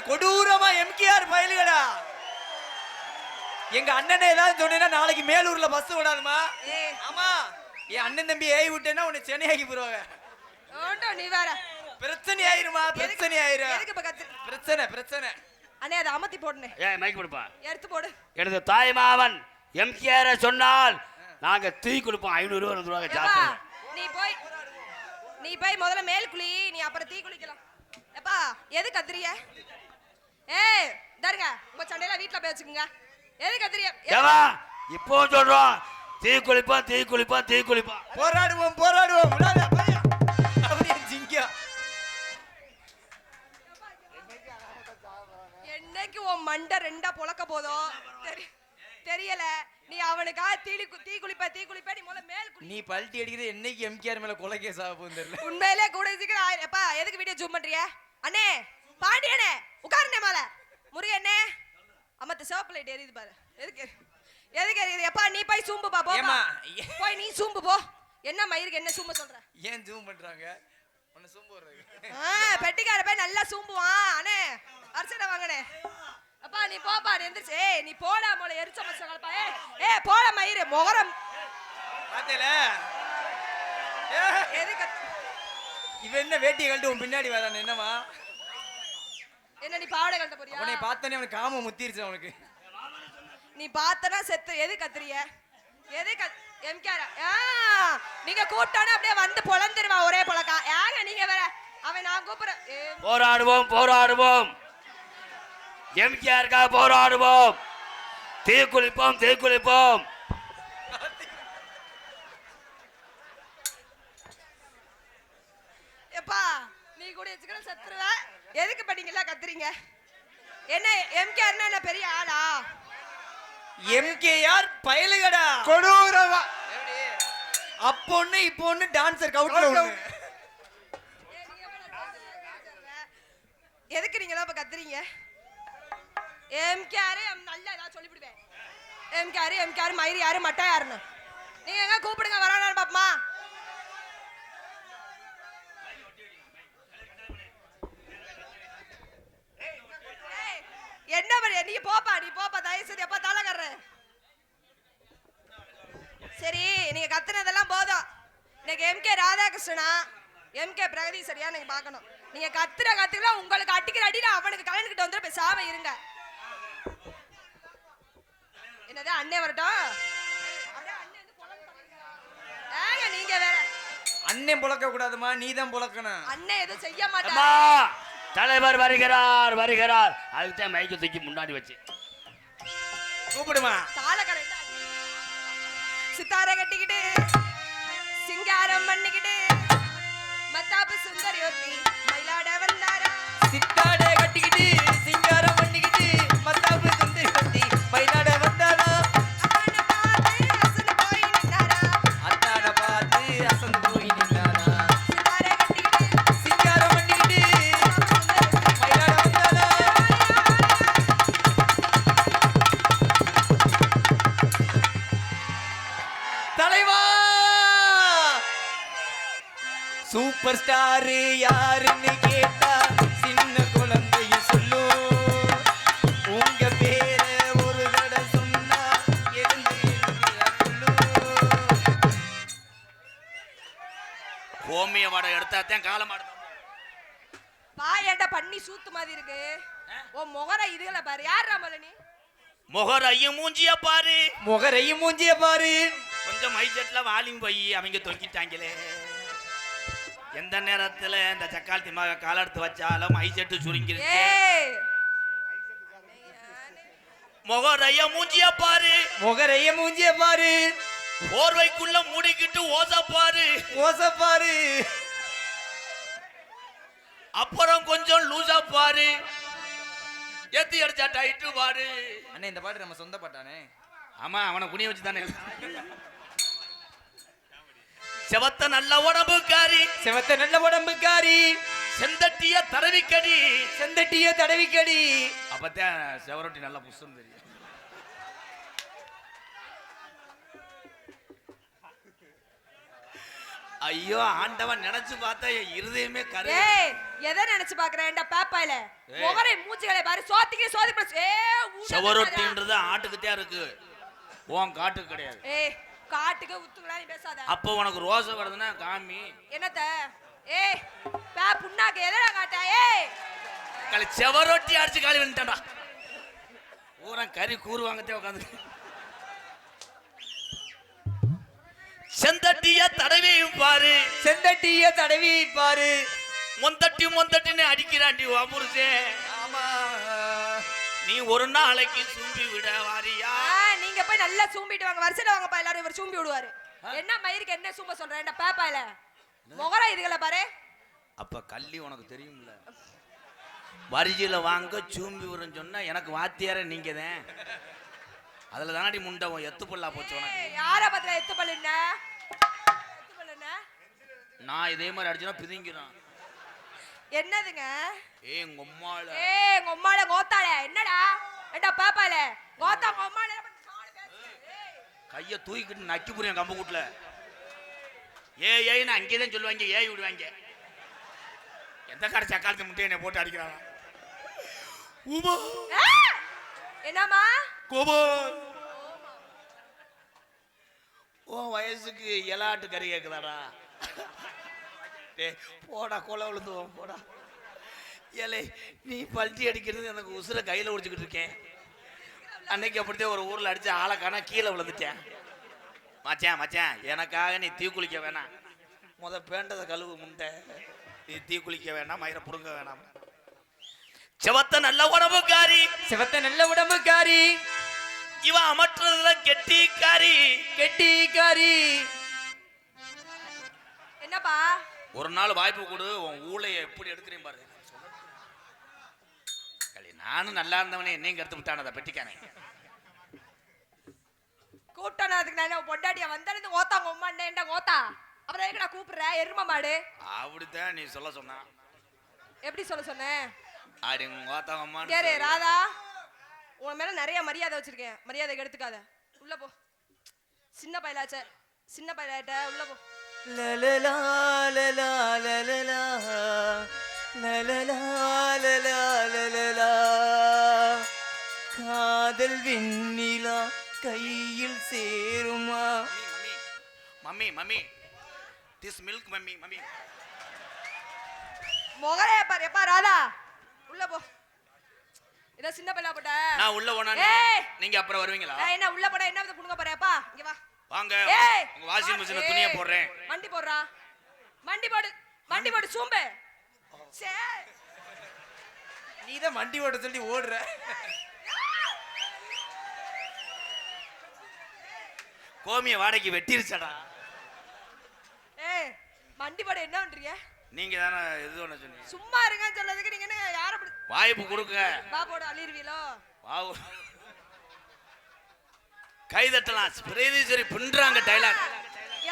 கொடூரமா எம்கேஆர் பயலுகடா. எங்க அண்ணனை ஏதாவது சொன்னேன்னா நாளைக்கு மேலூர்ல பஸ் விடாதுமா. ஆமா, என் அண்ணன் தம்பி ஏய் விட்டேன்னா உன்னை சென்னையாக்கி போடுவாங்க. நீ வேற பிரச்சனை ஆயிருமா, பிரச்சனை ஆயிரும். பிரச்சனை பிரச்சனை. அண்ணே அதை அமர்த்தி போடுனே. ஏய் மைக் கொடுப்பா, எடுத்து போடு. எனது தாய்மாவன் எம்கேஆர் சொன்னால் நாங்க தீ கொடுப்போம். 500 ரூபாய் ஜாஸ்தி. நீ போய் முதல்ல மேல் குளி, நீ அப்புறம் தீ குளிக்கலாம். எப்பா எது கத்துறிய? ஏய் தருங்க, உங்க சண்டையில வீட்டுல போய் வச்சுக்கோங்க. எது கத்துறிய? ஏவா இப்போ சொல்றோம், தீ குளிப்பா தீ குளிப்பா தீ குளிப்பா. போராடுவோம் போராடுவோம். விடாத பையா. அப்படியே ஜிங்கியா. என்னைக்கு உன் மண்டை ரெண்டா பொளக்க போதோ தெரியல. நீ அவனுக்கா தீ குளிப்ப நீ முதல்ல மேல் குளி. நீ பல்ட்டி அடிக்கிறது என்னைக்கு எம்கேஆர் மேல கொலை கேஸ் ஆக போகுது தெரியல. உண்மையிலே கூட சீக்கிரம். எப்பா எதுக்கு வீடியோ ஜூம் பண்றிய? அண்ணே பாண்டியனே உட்காருனே மேல. முருகனே அம்மத்த சிவப்பு லைட் எரியுது பாரு. எதுக்கு எரியுது? எப்பா நீ போய் சூம்பு பா. போய் நீ சூம்பு போ. என்ன மயிருக்கு என்ன சூம்ப சொல்ற? ஏன் ஜூம் பண்றாங்க? உன்னை சூம்பு வர்றது. பெட்டிக்கார போய் நல்லா சூம்புவான். அண்ணே அர்ச்சனை வாங்கனே. அப்பா நீ போப்பா, எந்திரிச்சு. நீ போடா மோள எரிச்ச மச்சங்கப்பா. ஏய் போட மயிரு முகரம் பாத்தேல. எதுக்கு இவன் என்ன வேட்டியை கழட்டி உன் பின்னாடி வரானே? என்னமா என்ன நீ பாவாடை கழட்ட போறியா? அவனை பார்த்தனே அவனுக்கு காம முத்திருச்சு அவனுக்கு. நீ பார்த்தனா செத்து. எது கத்துறிய? எது எம்கேஆர் நீங்க கூப்பிட்டானே அப்படியே வந்து பொளந்துருவா ஒரே பொளக்கா. ஏங்க நீங்க வேற அவன் நான் கூப்பிடுறேன். போராடுவோம் போராடுவோம், எம்கேஆருக்காக போராடுவோம். தீ குளிப்போம் தீ குளிப்போம். எப்பா நீ கூட வச்சுக்கிற சத்துருவ. எதுக்கு பண்ணீங்களா கத்துறீங்க? என்ன எம்கேஆர்னா என்ன பெரிய ஆளா? எம்கேஆர் பயலுகடா. கொடூரமா. அப்போ ஒண்ணு இப்போ ஒண்ணு டான்சர் கவுட்ல ஒண்ணு. எதுக்கு நீங்க எல்லாம் கத்துறீங்க? எம்கேஆர் நல்லா ஏதாவது சொல்லிவிடுவேன். எம்கேஆர் மயிறு யாரு மட்டா யாருன்னு நீங்க எங்க கூப்பிடுங்க. வரானு பாப்பமா. என்ன பண்ண? நீ போப்பா தயவு செய்து. எப்பா தலை கர்ற. சரி நீங்க கத்துனதெல்லாம் போதும். இன்னைக்கு எம்கே ராதாகிருஷ்ணனா எம்கே பிரகதீஸ்வரியா நீங்க பாக்கணும். நீங்க கத்துக்கலாம். உங்களுக்கு அடிக்கிற அடியில அவனுக்கு கல்யாணம் கிட்ட வந்து பேசாம இருங்க. என்னது அண்ணே வரட்டும். நீங்க வேற அண்ணன் புழக்க கூடாதுமா, நீதான் புழக்கணும். அண்ணன் எதுவும் செய்ய மாட்டான். தலைவர் வருகிறார் வருகிறார். அதுதான் மைக்கு தூக்கி முன்னாடி வச்சு கூப்பிடுமா. தாளக்கரை சித்தாரை கட்டிக்கிட்டு சிங்காரம் பண்ணிக்கிட்டு மத்தாப்பு சுந்தரி ஒத்தி மயிலாட வந்தாரா. சித்தாடை கட்டிக்கிட்டு சிங்காரம் பண்ணிக்கிட்டு மத்தாப்பு சுந்தரி ஒத்தி மயிலாட வந்தாரா. அத்தான பார்த்து அசந்து போய் நின்னாரா. சித்தாரை கட்டிக்கிட்டு சிங்காரம் பண்ணிக்கிட்டு மயிலாட வந்தாரா. தலைவா சூப்பர் ஸ்டார் யாருன்னு கேட்டா சின்ன குழந்தையும் சொல்லும். உங்க பேர ஒரு தடவை சொன்னா எழுந்து கோமிய மாட எடுத்தாத்தான் கால மாட. பாயண்ட பண்ணி சூத்து மாதிரி இருக்கு. ஓ முகர இதுல பாரு. யார் ராமல நீ? முகரையும் மூஞ்சிய பாரு. முகரையும் மூஞ்சிய பாரு. கொஞ்சம் மைசெட்ல வாலிங் போய் அவங்க தொங்கிட்டாங்களே. எந்த நேரத்துல இந்த சக்காலத்தி மக கால எடுத்து வச்சாலும் மைசெட்டு சுருங்கிருச்சு. முகரைய மூஞ்சிய பாரு. முகரைய மூஞ்சிய பாரு. போர்வைக்குள்ள மூடிக்கிட்டு ஓசப்பாரு. ஓசப்பாரு. அப்புறம் கொஞ்சம் லூசா பாரு. ஏத்தி அடிச்சா டைட்டு பாரு. அண்ணே இந்த பாட்டு நம்ம சொந்த பாட்டானே. ஆமா அவனை குனிய வச்சு தானே. செவத்த நல்ல உடம்புக்காரி. செவத்த நல்ல உடம்புக்காரி. செந்தட்டிய தடவிக்கடி. செந்தட்டிய தடவிக்கடி. அப்பதான் செவரொட்டி நல்லா புஷ்ன்னு தெரியும். ஐயோ ஆண்டவன் நினைச்சு பார்த்தா என் இருதயமே கரு. ஏய் எதை நினைச்சு பாக்குறேன்டா பேப்பாயில முகரை மூஞ்சிகளை பாரு சோத்திக்கு செவரொட்டின்றது ஆட்டுக்கிட்டே இருக்கு, உன் காட்டுக்கு கிடையாது. ஏய் காட்டுக்கு உத்துங்களா நீ பேசாத. அப்போ உனக்கு ரோசை வருதுன்னா காமி. என்னத்த ஏய் பே புண்ணாக்கு எதடா காட்டா? ஏய் களி செவரொட்டி அடிச்சு காலி வந்துட்டா. ஊரா கறி கூறுவாங்கத்தே உட்காந்து. செந்தட்டிய தடவி பாரு, செந்தட்டிய தடவி பாரு, மொந்தட்டின்னு அடிக்கிறாண்டி வாபுருசே. ஆமா நீ ஒரு நாளைக்கு சூம்பி விட வாரியா? நீங்க போய் நல்லா சூம்பிட்டு வாங்க, வருஷத்துல வாங்கப்பா எல்லாரும். இவர் சூம்பி விடுவாரு. என்ன மயிருக்கு என்ன சூம்ப சொல்றேன்டா பேப்பாயில முகரா இதுகளை பாரு. அப்ப கள்ளி உனக்கு தெரியும்ல, வரிஜில வாங்க சூம்பி விடுன்னு சொன்னா எனக்கு வாத்தியார நீங்க தான். அதுல தானடி முண்டவன் எத்து பல்லா போச்சு உனக்கு. யார பத்திர எத்து பல்லுன? நான் இதே மாதிரி அடிச்சா பிதிங்கிறான். என்னதுங்க? ஏய் உங்க அம்மால, ஏய் உங்க அம்மால கோத்தாளே என்னடா? ஏண்டா பாப்பால கோத்தா உங்க அம்மால கைய தூக்கிட்டு நக்கி புரியும் கம்பு கூட்டுல. ஏய் நான் அங்கேதான் சொல்லுவாங்க, ஏய் விடுவாங்க. எந்த கடை சக்காலத்து முட்டையை என்னை போட்டு அடிக்கிறாங்க. என்னம்மா கோபம் ஓ வயசுக்கு எலாட்டு கறி கேக்குதாடா? போடா கொலை விழுந்துவோம் போடா. ஏலே நீ பல்ட்டி அடிக்கிறது எனக்கு உசுர கையில ஒடிச்சுக்கிட்டு இருக்கேன். அன்னைக்கு அப்படித்தான் ஒரு ஊர்ல அடிச்சு ஆளை காணா கீழே விழுந்துட்டேன். மச்சான் எனக்காக நீ தீ குளிக்க வேணாம், பேண்டதை கழுவு முண்டை. நீ தீ குளிக்க வேணாம், மயிரை புடுங்க வேணாம். செவத்த நல்ல உடம்புக்காரி, செவத்த நல்ல உடம்புக்காரி, இவ அமற்றதுல கெட்டிக்காரி. என்னப்பா ஒரு நாள் வாய்ப்பு கொடு, உன் ஊழைய எப்படி எடுக்கிறேன் பாரு. நானும் நல்லா இருந்தவனே என்னையும் கருத்து விட்டானத பெட்டிக்கானே. கூட்டம் அதுக்கு நான் பொண்டாட்டியா வந்தாலும் ஓத்தாங்க உம்மாண்டேன்டா கோத்தா. அப்புறம் எதுக்கு நான் கூப்பிடுறேன் எரும மாடு? அப்படித்தான் நீ சொல்ல சொன்னா. எப்படி சொல்ல சொன்னேன்? அடி ஓத்தாங்க அம்மா. கேரு ராதா, உன் மேல நிறைய மரியாதை வச்சிருக்கேன், மரியாதை எடுத்துக்காத. உள்ள போ, சின்ன பையலாச்ச, சின்ன பையலாட்ட உள்ள போ. லலலா லலலா லலலா லலலா லலலா லலலா காதல் வெண்ணிலா கையில் சேருமா? Mummy this milk mummy. முகரே பாரு. எப்பா ராதா உள்ள போ. இத சின்ன பையலா போட்ட நான் உள்ள போனா நீங்க அப்புறம் வருவீங்களா? என்ன உள்ள போடா, என்ன புடுங்க போறேப்பா? இங்க வா வாங்க, உங்க வாஷிங் மிஷின்ல துணியை போடுறேன். மண்டி போடுறா, மண்டி போடு சூம்பே. சே நீதான் மண்டி ஓட்ட சொல்லி ஓடுற. கோமிய வாடகைக்கு வெட்டிருச்சடா. ஏய் மண்டி போட என்ன பண்றீங்க? நீங்க தானே எது ஒண்ணு சொன்னீங்க. சும்மா இருங்கன்னு சொல்லதுக்கு நீங்க என்ன யார வாய்ப்பு கொடுங்க. வா போட அலிருவீலோ. வாவு கை தட்டலாம். பிரேதீஸ்வரி பின்றாங்க டைலாக்.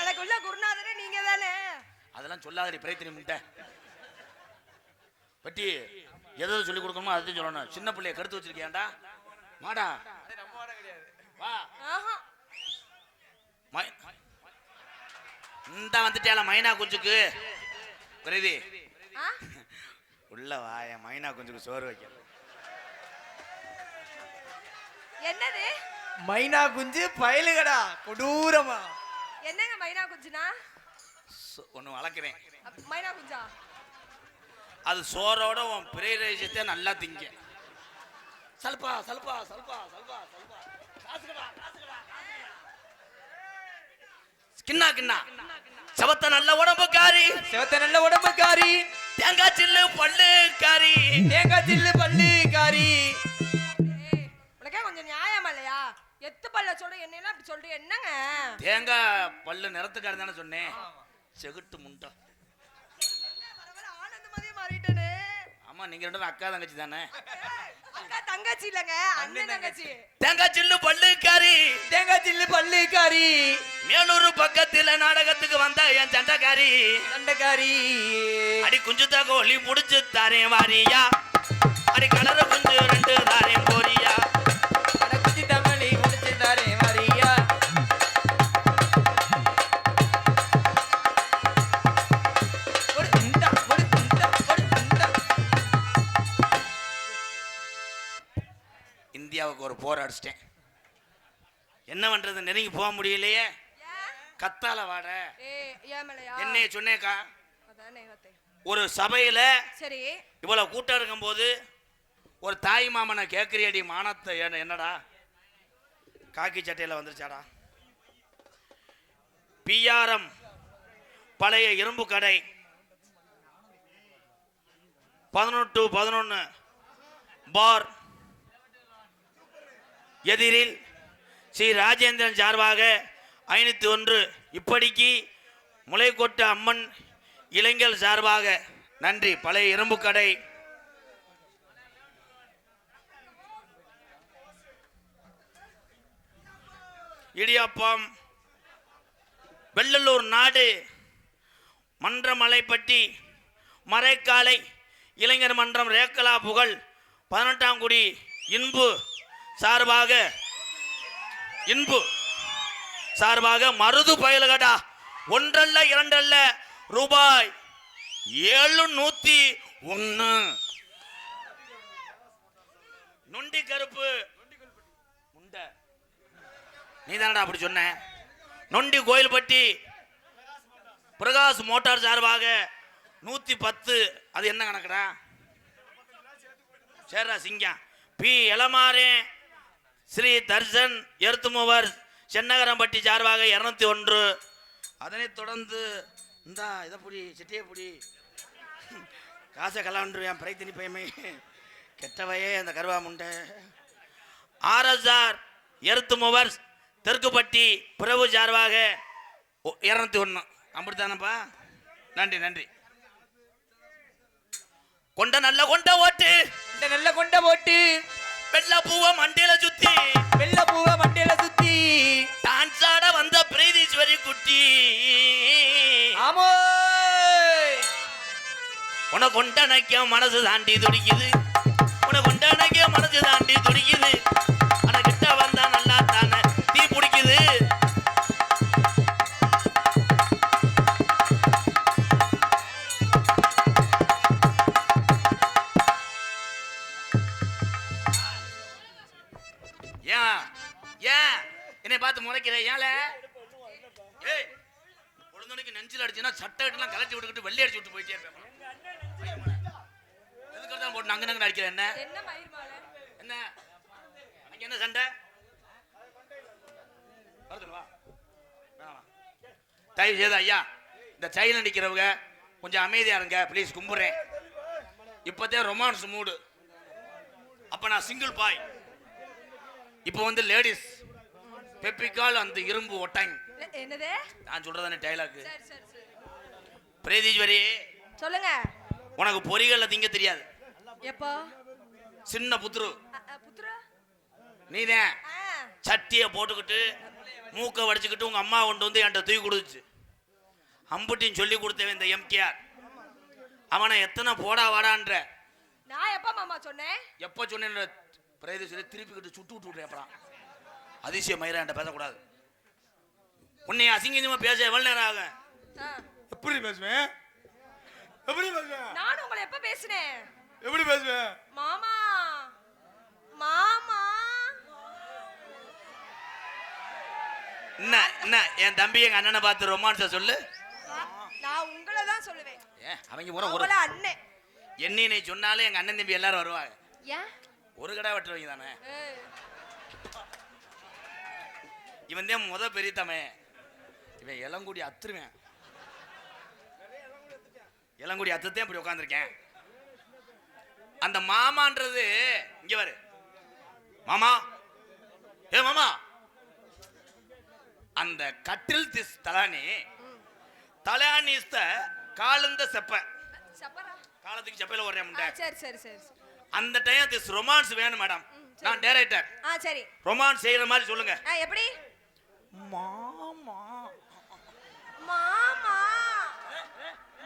எனக்கு உள்ள குருநாதரே நீங்க தானே. அதெல்லாம் சொல்லாதடி பிரேத்தினி முட்டை. பட்டி எதை சொல்லி கொடுக்கணுமோ அதை சொல்லணும். சின்ன பிள்ளைய கடுத்து வச்சிருக்கியாண்டா மாடா. வா இந்த வந்துட்டேல மைனா குஞ்சுக்கு பிரேதி உள்ள வாய மைனா குஞ்சுக்கு சோறு வைக்க. என்னது மைனா குஞ்சு பயலுகடா கொடூரமா. என்னங்க மைனா குஞ்சுனா? ஒன்னு வளர்க்கிறேன். மைனா குஞ்சா? அது சோறோட உன் பிரேரேஜத்தை நல்லா திங்க. சல்பா சல்பா சல்பா சல்பா சல்பா கிண்ணா கிண்ணா. செவத்த நல்ல உடம்புக்காரி, செவத்த நல்ல உடம்புக்காரி, தேங்காய் சில்லு பல்லுக்காரி, தேங்காய் சில்லு பல்லுக்காரி. உனக்கே கொஞ்சம் நியாயமா இல்லையா? எத்து பல்ல சொல்ற என்னெல்லாம் அப்படி சொல்றீங்க என்னங்க? தேங்காய் பல்லு நிறத்துக்காரி தானே சொன்னேன். செகுட்டு முண்டை. ஆனந்தமாவே மாறிட்டனே. ஆமா நீங்க ரெண்டு அக்கா தங்கச்சி தானே? அக்கா தங்கச்சி இல்லங்க, அண்ணன் தங்கச்சி. தேங்காய் சில்லு பல்லுக்காரி, தேங்காய் சில்லு பல்லுக்காரி, மேலூர் பக்கத்துல நாடகத்துக்கு வந்த என் சண்டைக்காரி. அடி குஞ்சு தகோலி முடிச்சு தாரேன் வாரியா, அடி கலர குஞ்சு ரெண்டு தாரேன் போரியா, குஞ்சு தகோலி முடிச்சு தாரேன் வாரியா. இந்தியாவுக்கு ஒரு போர் அடிச்சிட்டேன். என்ன பண்றது, நெருங்கி போக முடியலையே. கத்தால வாட என்னைய சொன்னேக்கா. ஒரு சபையில சரி இவ்வளவு கூட்டம் இருக்கும் போது ஒரு தாய் மாமனை கேட்கிறியடி மானத்தை, என்னடா காக்கி சட்டையில வந்துருச்சாடா. பிஆர்எம் பழைய இரும்பு கடை 11-11 பார் எதிரில் ஸ்ரீ ராஜேந்திரன் சார்பாக 501 இப்படிக்கு முளைக்கொட்ட அம்மன் இளைஞர் சார்பாக நன்றி. பழைய இரும்பு கடை இடியாப்பம் வெள்ளலூர் நாடு மன்றமலைப்பட்டி மறைக்காலை இளைஞர் மன்றம் ரேக்கலா புகழ் 18ஆம் குடி இன்பு சார்பாக மருது பயலுகடா ஒன்றல்ல இரண்டல்ல ரூபாய் 701. நொண்டி கருப்பு முண்டை நீ தானடா அப்படி சொன்ன. நொண்டி கோயில்பட்டி பிரகாஷ் மோட்டார் சார்பாக 110. அது என்ன கணக்குடா? சேர்ரா சிங்கம். பி எளமாறே ஸ்ரீ தர்சன் எர்த்துமோவர் சென்னகரம்பட்டி சார்பாக 201. அதனைத் தொடர்ந்து இந்தா இதை புடி சிட்டியை புடி காசை கலாண்டுருவேன் பிரைத்தினி பயமே கெட்டவையே அந்த கருவா முண்டை. ஆர்எஸ்ஆர் எர்த்துமோவர் தெற்குப்பட்டி பிரபு சார்பாக 201. அப்படித்தானப்பா, நன்றி நன்றி. கொண்ட நல்ல கொண்ட ஓட்டு நல்ல கொண்ட ஓட்டு வெள்ள பூவ மண்டையில சுத்தி டான்ஸ் ஆட வந்த பிரீதீஸ்வரி குட்டி. ஆமோ உன கொண்டனைக்க மனசு தாண்டி துடிக்குது, உன கொண்டனைக்க மனசு தாண்டி துடிக்குது. ஆனா கிட்ட வந்தா நல்லா தானே தீ பிடிக்குது. ஏன் என்னை பார்த்து முறைக்கிற? ஏல ஏய் பொழுதுனைக்கு நெஞ்சில் அடிச்சுன்னா சட்டை கட்டெல்லாம் கலட்டி விட்டுக்கிட்டு வெள்ளை அடிச்சு விட்டு போயிட்டே இருப்பேன். எதுக்கு தான் போட்டு நங்க நங்க அடிக்கிற? என்ன என்ன அங்க என்ன சண்டை? தயவு செய்து ஐயா இந்த சைல நிற்கிறவங்க கொஞ்சம் அமைதியா இருங்க ப்ளீஸ், கும்பிடுறேன். இப்போதான் ரொமான்ஸ் மூடு. அப்ப நான் சிங்கிள் பாய். இப்போ வந்து லேடிஸ் பெப்பிக்கால் அந்த இரும்பு ஒட்டாங்க. என்னது நான் சொல்றதானே டைலாக். பிரேதீஸ்வரி சொல்லுங்க. உனக்கு பொறிகள்ல திங்க தெரியாது. எப்போ சின்ன புத்துரு புத்துரு நீதான் சட்டியை போட்டுக்கிட்டு மூக்க வடிச்சுக்கிட்டு உங்க அம்மா கொண்டு வந்து என்கிட்ட தூக்கி கொடுத்துச்சு. அம்புட்டின்னு சொல்லி கொடுத்தவன் இந்த எம்கேஆர். அவனை எத்தனை போடா வாடான்ற. நான் எப்ப மாமா சொன்னேன்? எப்ப சொன்னேன்? பிரேதீஸ்வரி திருப்பிக்கிட்டு சுட்டு விட்டு விட்றேன். அப்புறம் அதிசய மயிரா என்கிட்ட பேசக்கூடாது. உன்னை அசிங்கமா பேச எவ்வளவு நேரம் ஆகும்? எப்படி பேசுவேன்? நான் உங்களை எப்ப பேசுனேன்? எப்படி பேசுவேன்? மாமா மாமா என்ன என்ன என் தம்பி எங்க அண்ணனை பார்த்து ரொமான்ஸ சொல்லு. நான் உங்களை தான் சொல்லுவேன். அவங்க பூரா ஒரு அண்ணன் என்னை சொன்னாலே எங்க அண்ணன் தம்பி எல்லாரும் வருவாங்க. ஏன் ஒரு கடை வெட்டுறவங்க தானே. இவன் தான் முத பெரியத்தமே. இவன் இளங்குடி அத்துருவேன். இளங்குடி அத்துதான் இப்படி உட்காந்துருக்கேன். அந்த மாமான்றது இங்க வரு. மாமா ஏ மாமா அந்த கட்டில் திஸ் தலானி காலந்த செப்ப காலத்துக்கு செப்பையில ஒரே முண்டை. சரி சரி சரி அந்த டைம் திஸ் ரொமான்ஸ் வேணும் மேடம். நான் டைரக்டர். சரி ரொமான்ஸ் செய்யற மாதிரி சொல்லுங்க. எப்படி? மாமா மாமா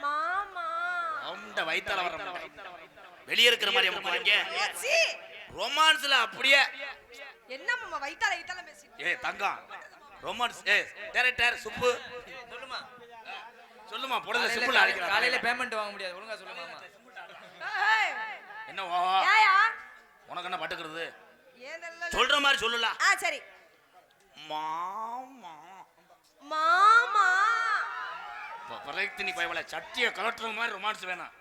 மாமா அந்த வயித்தால வர வெளிய இருக்கிற மாதிரி அமுக்குவாங்க. ரொமான்ஸ்ல அப்படியே என்ன மாமா வயித்தால வயித்தால பேசி. ஏய் தங்கம் ரொமான்ஸ் டைரக்டர் சுப்பு சொல்லுமா போடுங்க. சிம்பிளா அடிக்கலாம். காலையில பேமெண்ட் வாங்க முடியாது. ஒழுங்கா சொல்லுங்க மாமா. என்ன ஏயா உனக்கு என்ன பட்டுக்கிறது? சொல்ற மாதிரி சொல்லலாம். சரி. மாமா மாமா. நீ பயவல சட்டியை கலட்டுற மாதிரி ரொமான்ஸ் வேணாம்.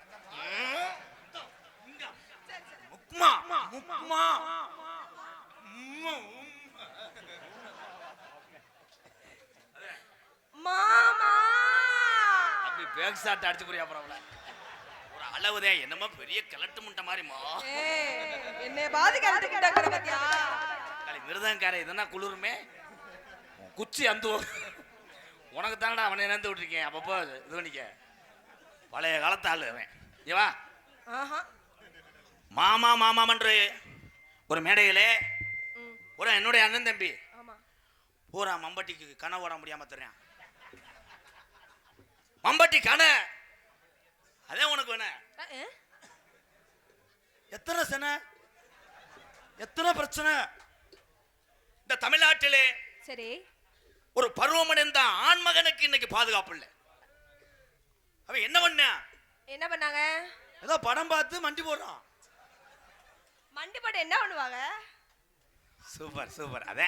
முக்மா முக்மா மாமா. அப்படி பேக் ஷாட் அடிச்சு புரியா அப்புறம் ஒரு அளவுதான் என்னமோ பெரிய கிளட்டு முட்டை மாதிரிமா. என்னை பாதிக்காத கிட்டக்கிற பத்தியா விருதங்கார இதெல்லாம் குளிருமே குச்சி அந்த உனக்கு தானடா அவனை இணைந்து விட்டுருக்கேன். அப்பப்போ இது பண்ணிக்க பழைய காலத்து ஆளு அவன். ஏவா மாமா மாமாமன்று ஒரு மேடையிலே ஒரு என்னுடைய அண்ணன் தம்பி பூரா மம்பட்டிக்கு கனை ஓட முடியாம தர்றேன். மம்பட்டி கனை அதே உனக்கு வேண எத்தனை சனை எத்தனை பிரச்சனை இந்த தமிழ்நாட்டிலே. சரி. ஒரு பருவமடைந்த ஆண் மகனுக்கு இன்னைக்கு பாதுகாப்பு இல்லை. அவன் என்ன பண்ணாங்க? ஏதோ படம் பார்த்து மண்டி போடுறான். மண்டி போட்டு என்ன பண்ணுவாங்க? Super super. அதே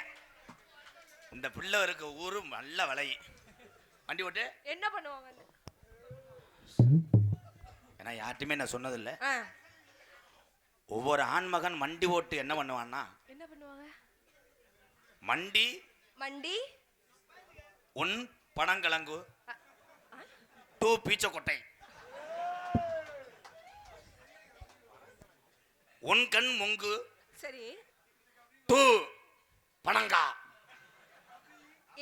இந்த பிள்ளை இருக்க ஊரு நல்ல விலை வண்டி போட்டு என்ன பண்ணுவாங்க? ஏன்னா யார்ட்டுமே நான் சொன்னதில்லை. ஒவ்வொரு ஆண்மகன் மண்டி ஓட்டு என்ன பண்ணுவான்னா என்ன பண்ணுவாங்க? மண்டி மண்டி உன் பனங்கிழங்கு டூ பீச்சக்கொட்டை உன் கண் முங்கு சரி டூ பனங்கா.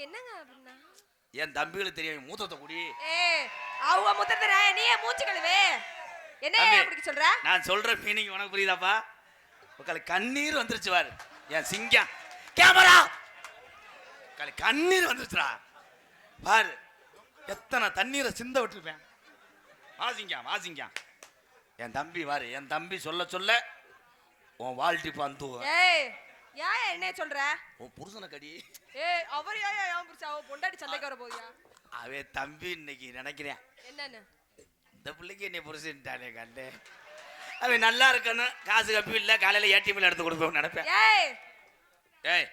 என்னங்க அப்படின்னா? என் தம்பிகளுக்கு தெரியும் மூத்தத்தை குடி. அவங்க முத்தத்தை நீயே மூச்சு கழுவே. என்ன அப்படி சொல்ற? நான் சொல்ற மீனிங் உனக்கு புரியுதாப்பா? உங்களுக்கு கண்ணீர் வந்துருச்சு பாரு என் சிங்கம். கேமரா கண்ணீர் வந்துருச்சுடா பாரு. எத்தனை தண்ணீரை சிந்த விட்டுருப்பேன். வாசிங்கம் வாசிங்கம். என் தம்பி பாரு என் தம்பி சொல்ல சொல்ல உன் வாழ்ட்டி பந்து. என்ன சொல்ற? உன் புருஷனை கடி. அவர் ஏன் புருஷன் அவ பொண்டாட்டி சண்டைக்கு வர போறியா? அவ தம்பி இன்னைக்கு நினைக்கிறேன் என்னன்னு இந்த பிள்ளைக்கு என்னை புருஷன்ட்டானே கண்டு அவன் நல்லா இருக்கணும். காசு கப்பி இல்லை காலையில் ஏடிஎம்ல எடுத்து கொடுப்போம் நினைப்பேன். ஏய்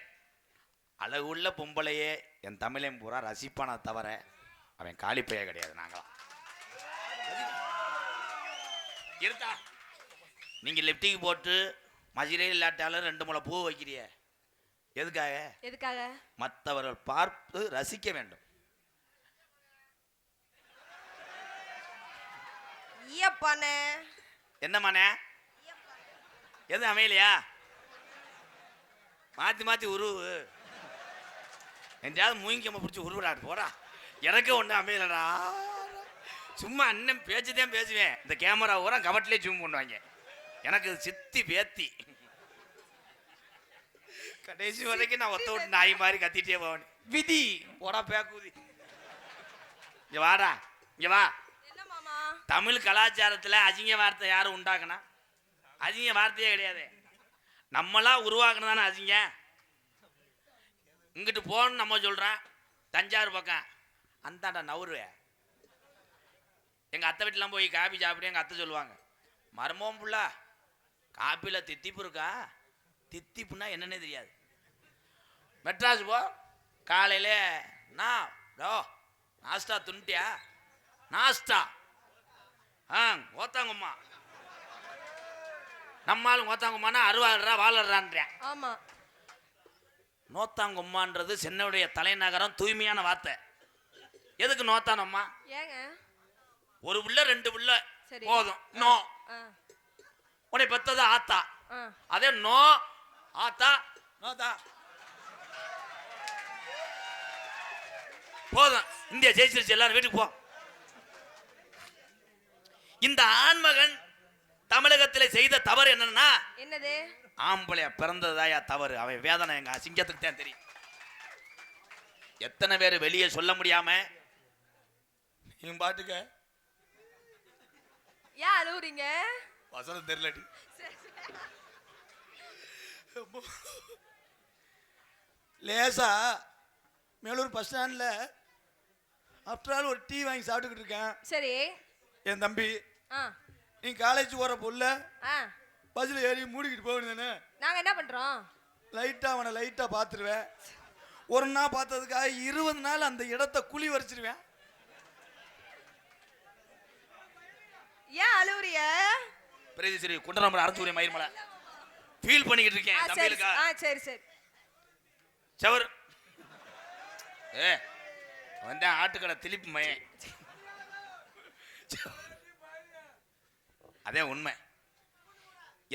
அழகுள்ள பொம்பளையே என் தமிழன் பூரா ரசிப்பான தவிர அவன் காலிப்பைய கிடையாது. நாங்களாம் இருத்தா நீங்க லிப்டிக் போட்டு மசிலே இல்லாட்டாலும் 2 முளை பூ வைக்கிறிய எதுக்காக? எதுக்காக? மற்றவர்கள் பார்த்து ரசிக்க வேண்டும். என்ன மானே எது அமையலையா? மாத்தி மாத்தி உருவு என்றாவது மூங்கியம்மா பிடிச்சி உருவிடாது போடா. எனக்கு ஒண்ணு அமையலடா. சும்மா அண்ணன் பேச்சுதான் பேசுவேன். இந்த கேமரா ஊரா கவட்டிலே ஜூம் பண்ணுவாங்க. எனக்கு சித்தி பேத்தி கடைசி வரைக்கும் நான் ஒத்த விட்டு நாய் மாதிரி கத்திட்டே போவேன். விதி போடா பேக்குதி. இங்க வாடா இங்க வா. தமிழ் கலாச்சாரத்துல அசிங்க வார்த்தை யாரும் உண்டாக்குனா? அசிங்க வார்த்தையே கிடையாது. நம்மளா உருவாக்குனதானே அசிங்க. இங்கிட்டு போகணும்னு நம்ம சொல்றேன். தஞ்சாவூர் பக்கம் அந்தாண்டா நவுருவே எங்க அத்தை வீட்டுலாம் போய் காபி சாப்பிட்டு எங்க அத்தை சொல்லுவாங்க, மர்மம் புள்ள காப்பில தித்திப்பு இருக்கா? தித்திப்புனா என்னன்னே தெரியாது. மெட்ராஸ் போ காலையில நாஸ்டா துண்டியா? நாஸ்டா ஓத்தாங்கம்மா. நம்மளும் ஓத்தாங்கம்மானா அருவாடுறா வாழறான்றேன். ஆமா. நோத்தாங்கம்மான்றது சென்னையுடைய தலைநகரம், தூய்மையான வார்த்தை. எதுக்கு நோத்தானம்மா? ஏங்க ஒரு புள்ள 2 புள்ள போதும். நோ உன்னை பெத்தது ஆத்தா. அதே நோ ஆத்தா நோத்தா போதும். இந்தியா ஜெயிச்சிருச்சு, எல்லாரும் வீட்டுக்கு போ. இந்த ஆண்மகன் தமிழகத்தில் செய்த தவறு என்னன்னா, என்னது? ஆம்பளையா பிறந்ததாயா தவறு. அவன் வேதனை எங்க சிங்கத்துக்கு தான் தெரியும். எத்தனை பேர் வெளியே சொல்ல முடியாம நீங்க பாட்டுக்க ஏன் அழுவுறீங்க? வசனம் தெரியலடி. லேசா மேலூர் பஸ் ஸ்டாண்ட்ல ஆஃப்டர் ஆல் ஒரு டீ வாங்கி சாப்பிட்டுக்கிட்டு இருக்கேன். சரி. என் தம்பி நீ காலேஜ் போற புள்ள பஸ்ல ஏறி மூடிக்கிட்டு போகணும் தானே. நாங்க என்ன பண்றோம்? லைட்டா அவனை லைட்டா பார்த்துருவேன். ஒரு நாள் பார்த்ததுக்காக 20 நாள் அந்த இடத்த குழி வரிச்சிருவேன். ஏன் அழுவுறிய? பிரேதி சரி குண்டரம்பர அறுத்துரிய மயிர்மலை ஃபீல் பண்ணிக்கிட்டு இருக்கேன் தம்பிகளுக்கா. சரி சரி. சவர் வந்தா ஆட்டுக்கடை திலிப்பு மயன். அதே உண்மை.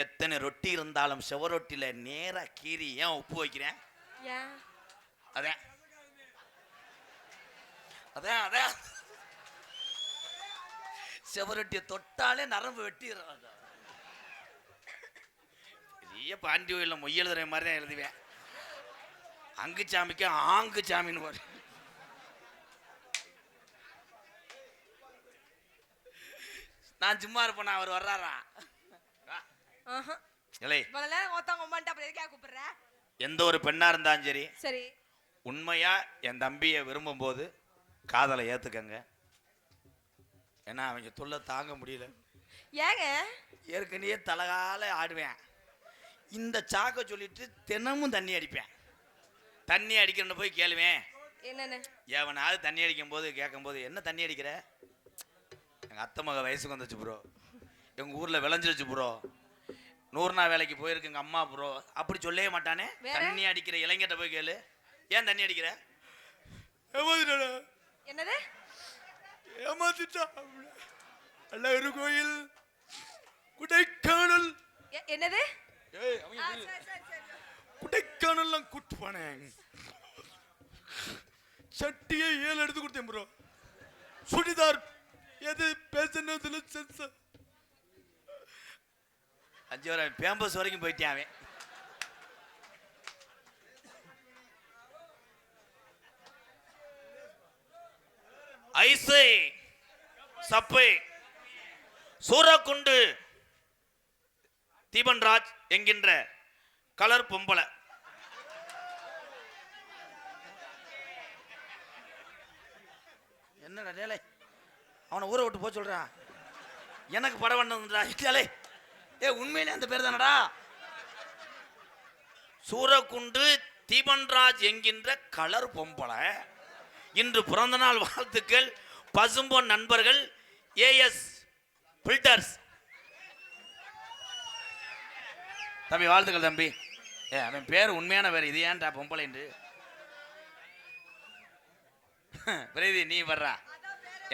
எத்தனை ரொட்டி இருந்தாலும் செவரொட்டியில நேரா கீரி ஏன் உப்பு வைக்கிறேன்? அதான் அதான் அதான் செவரொட்டியை தொட்டாலே நரம்பு வெட்டிடுறாங்க. பெரிய பாண்டி கோயில மொய் எழுதுற மாதிரி தான் எழுதுவேன். அங்கு சாமிக்கு ஆங்கு சாமின்னு வரும். நான் சும்மா இருப்பேன், அவர் வர்றாரா? எந்த ஒரு பெண்ணா இருந்தாலும் சரி சரி உண்மையா என் தம்பியை விரும்பும் போது காதலை ஏத்துக்கங்க. ஏன்னா அவங்க தொல்லை தாங்க முடியல. ஏங்க ஏற்கனவே தலகால ஆடுவேன். இந்த சாக்க சொல்லிட்டு தினமும் தண்ணி அடிப்பேன். தண்ணி அடிக்கிறேன்னு போய் கேளுவேன். என்னன்னு எவனாவது தண்ணி அடிக்கும் போது கேட்கும் போது என்ன தண்ணி அடிக்கிற? எங்கள் அத்தை மக வயசுக்கு வந்துச்சு ப்ரோ, எங்கள் ஊரில் விளைஞ்சிருச்சு ப்ரோ, 100 நாள் வேலைக்கு போயிருக்கு எங்கள் அம்மா ப்ரோ. அப்படி சொல்லவே மாட்டானே. தண்ணி அடிக்கிற இளைஞட்ட போய் கேளு, ஏன் தண்ணி அடிக்கிற? என்னது ஏமாத்திட்டா அழகர் கோயில் குடைக்கானல். என்னது குடைக்கானல் கூட்டு போனேன். சட்டியை 7 எடுத்து கொடுத்தேன் ப்ரோ. சுடிதார் எது பேசுனதுல சென்சார் 5 வரை பேம்பஸ் வரைக்கும் போயிட்டேன் அவன். ஐசை சப்பை சூரக்குண்டு தீபன்ராஜ் என்கின்ற கலர் பொம்பளை. என்னடா டேலே அவனை ஊரை விட்டு போக சொல்றா? எனக்கு படம் பண்ணதுடா இல்லையாலே. உண்மையிலே அந்த பேர் தானடா. சூரக்குண்டு தீபன்ராஜ் என்கின்ற கலர் பொம்பளை இன்று பிறந்த நாள் வாழ்த்துக்கள். பசும்பொன் நண்பர்கள் ஏஎஸ் பில்டர்ஸ். தம்பி வாழ்த்துக்கள் தம்பி. அவன் பேர் உண்மையான பேர். இது ஏன்டா பொம்பளை என்று பிரீதி நீ வர்றா?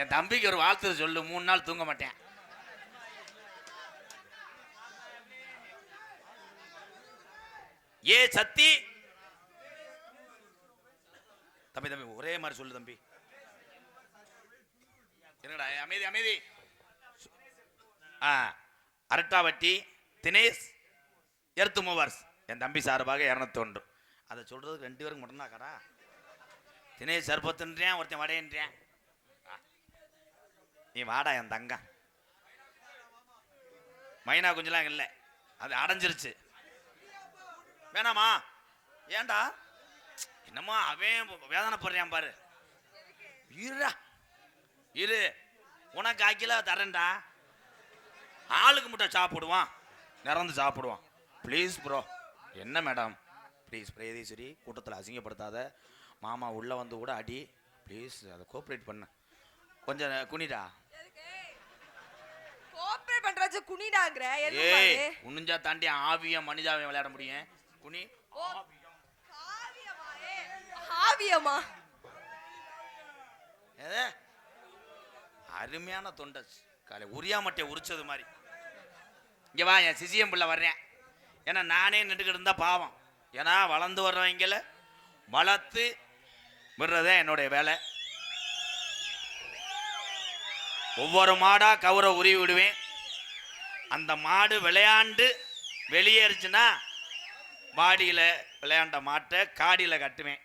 என் தம்பிக்கு ஒரு வாழ்த்து சொல்லு. 3 நாள் தூங்க மாட்டேன். ஏ சத்தி தம்பி தம்பி ஒரே மாதிரி சொல்லு தம்பி. என்னடா அமைதி அமைதி. அரட்டாவட்டி தினேஷ் எர்த்து மூவர்ஸ் என் தம்பி சார்பாக 201. அதை சொல்றதுக்கு 2 பேருக்கு மட்டும்தான் கடா. தினேஷ் சர்பத்துன்றேன், ஒருத்தன் வடையன்றேன். நீ வாடா என் தங்க. மைனா குஞ்செல்லாம் இல்லை, அது அடைஞ்சிருச்சு. வேணாமா? ஏண்டா என்னம்மா அவன் வேதனைப்படுறான் பாரு. இருடா இரு, உனக்கு ஆக்கில தரேன்டா. ஆளுக்கு மட்டும் சாப்பிடுவான், நிறந்து சாப்பிடுவான். Please bro. என்ன மேடம் ப்ளீஸ் பிரேதீஸ்வரி கூட்டத்தில் அசிங்கப்படுத்தாத. மாமா உள்ளே வந்து கூட அடி ப்ளீஸ். அதை கோஆப்ரேட் பண்ண கொஞ்சம் குனிடா. கோஆப்ரேட் பண்றாச்சு குனிடாங்கற. ஏய் உன்னிஞ்சா தாண்டி ஆவியா மனிதாவை விளையாட முடியும். குனி. ஆவியமா? ஆவியமா? ஏதே அருமையான தொண்டை காலை உரியா மட்டையை உரிச்சது மாதிரி. இங்கே வா என் சிசியம் பிள்ளை வர்றேன். ஏன்னா நானே நின்றுக்கிட்டு இருந்தா பாவம். ஏன்னா வளர்ந்து வர்றவங்கள வளர்த்து விடுறதே என்னுடைய வேலை. ஒவ்வொரு மாடா கவுரை உருவி விடுவேன். அந்த மாடு விளையாண்டு வெளியேறுச்சுன்னா பாடியில் விளையாண்ட மாட்டை காடியில் கட்டுவேன்.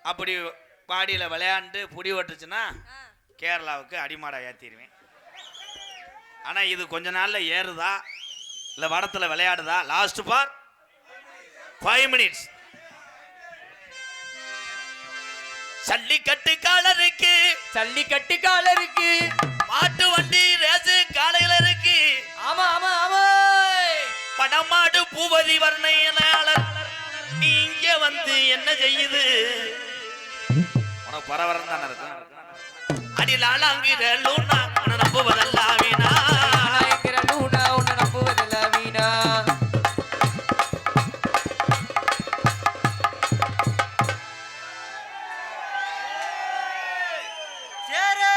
அப்படி பாடியில் விளையாண்டு புடி ஓட்டுச்சுன்னா கேரளாவுக்கு அடிமாடை ஏற்றிடுவேன். ஆனால் இது கொஞ்ச நாளில் ஏறுதா இல்லை வடத்தில் விளையாடுதா? Last for 5 minutes. ஜல்லிக்கட்டு காலருக்கு, ஜல்லிக்கட்டு காலருக்கு, மாட்டு வண்டி ரேசு காலையில இருக்கு. ஆமா ஆமா ஆமா. படமாடு பூபதி வர்ணையாளர் நீ இங்க வந்து என்ன செய்யுது உனக்கு பரவரம் தானே இருக்கும் அடிலால அங்கிற லூனா உன்னை நம்புவதெல்லாம் வீணா என்கிற லூனா உன்னை நம்புவதெல்லாம் வீணா சேரே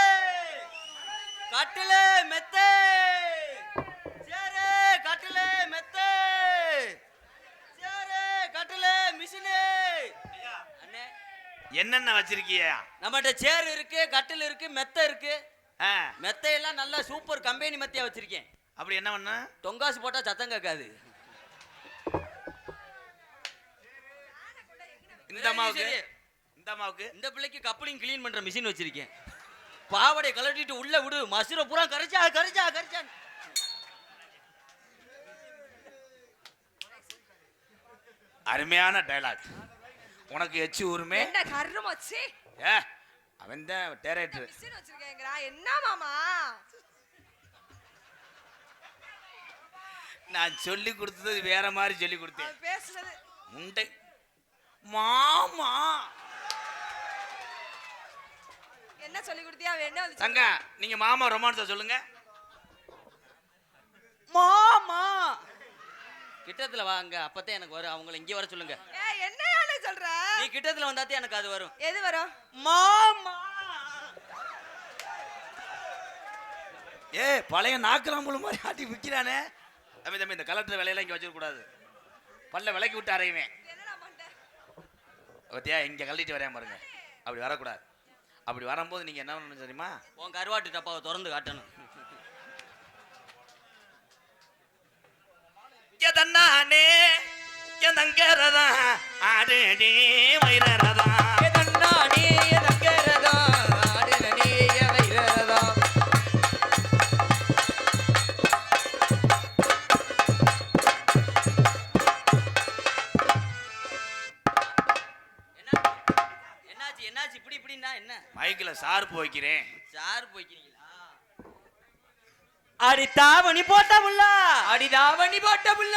கட்டிலே மெத்தே சேரே கட்டிலே மெத்தே சேரே கட்டிலே மிஷினே அண்ணே என்னென்ன வச்சிருக்கியா நம்மகிட்ட சேர் இருக்கு கட்டில் இருக்கு மெத்தை இருக்கு மெத்தையெல்லாம் நல்லா சூப்பர் கம்பெனி மெத்தையா வச்சிருக்கேன் அப்படி என்ன பண்ண தொங்காசு போட்டா சத்தம் கேட்காது இந்த அம்மாவுக்கு இந்த பிள்ளைக்கு கப்ளிங் க்ளீன் பண்ற மிஷின் வச்சிருக்கேன் பாவடை கலட்டிட்டு உள்ள விடு மசுரை பூரா கரைச்சா அருமையான டயலாக் உனக்கு எச்சு ஊருமே என்ன கர்மம் வச்சு அவன் தான் டேரக்டர் மிஷின் வச்சிருக்கேங்கறா என்ன மாமா நான் சொல்லி கொடுத்தது வேற மாதிரி சொல்லி கொடுத்தேன் அவன் பேசுறது முண்டை மாமா என்ன சொல்லி கொடுத்தியா அவன் என்ன வந்து தங்க நீங்க மாமா ரொமான்ஸ சொல்லுங்க மாமா கிட்டத்துல வாங்க அப்பதான் எனக்கு வரும் அவங்கள இங்க வர சொல்லுங்க ஏய் என்னையானே சொல்ற நீ கிட்டத்துல வந்தாதே எனக்கு அது வரும் எது வரும் மாமா பழைய நாக்கலாம்புழு மாதிரி ஆட்டி விற்கிறானே தம்பி இந்த கலெக்டர் வேலையெல்லாம் இங்க வச்சிருக்க கூடாது பல்ல விலைக்கு விட்டு அறையுவேன் என்னடா பண்ண பத்தியா இங்க கழட்டிட்டு வரையா பாருங்க அப்படி வரக்கூடாது அப்படி வரும்போது நீங்க என்ன பண்ணணும் தெரியுமா உன் கருவாட்டு டப்பாவை திறந்து காட்டணும் எதன்னானே எதங்கரதா ஆடே வைரரதா எதன்னானே எதங்கரதா ஆடே வைரரதா என்னாச்சு இப்படின்னா என்ன மைக்ல சார்பு வைக்கிறேன் சார் போய்க்கிறீங்களா அடி தாவணி போட்ட புள்ள அடி தாவணி போட்ட புள்ள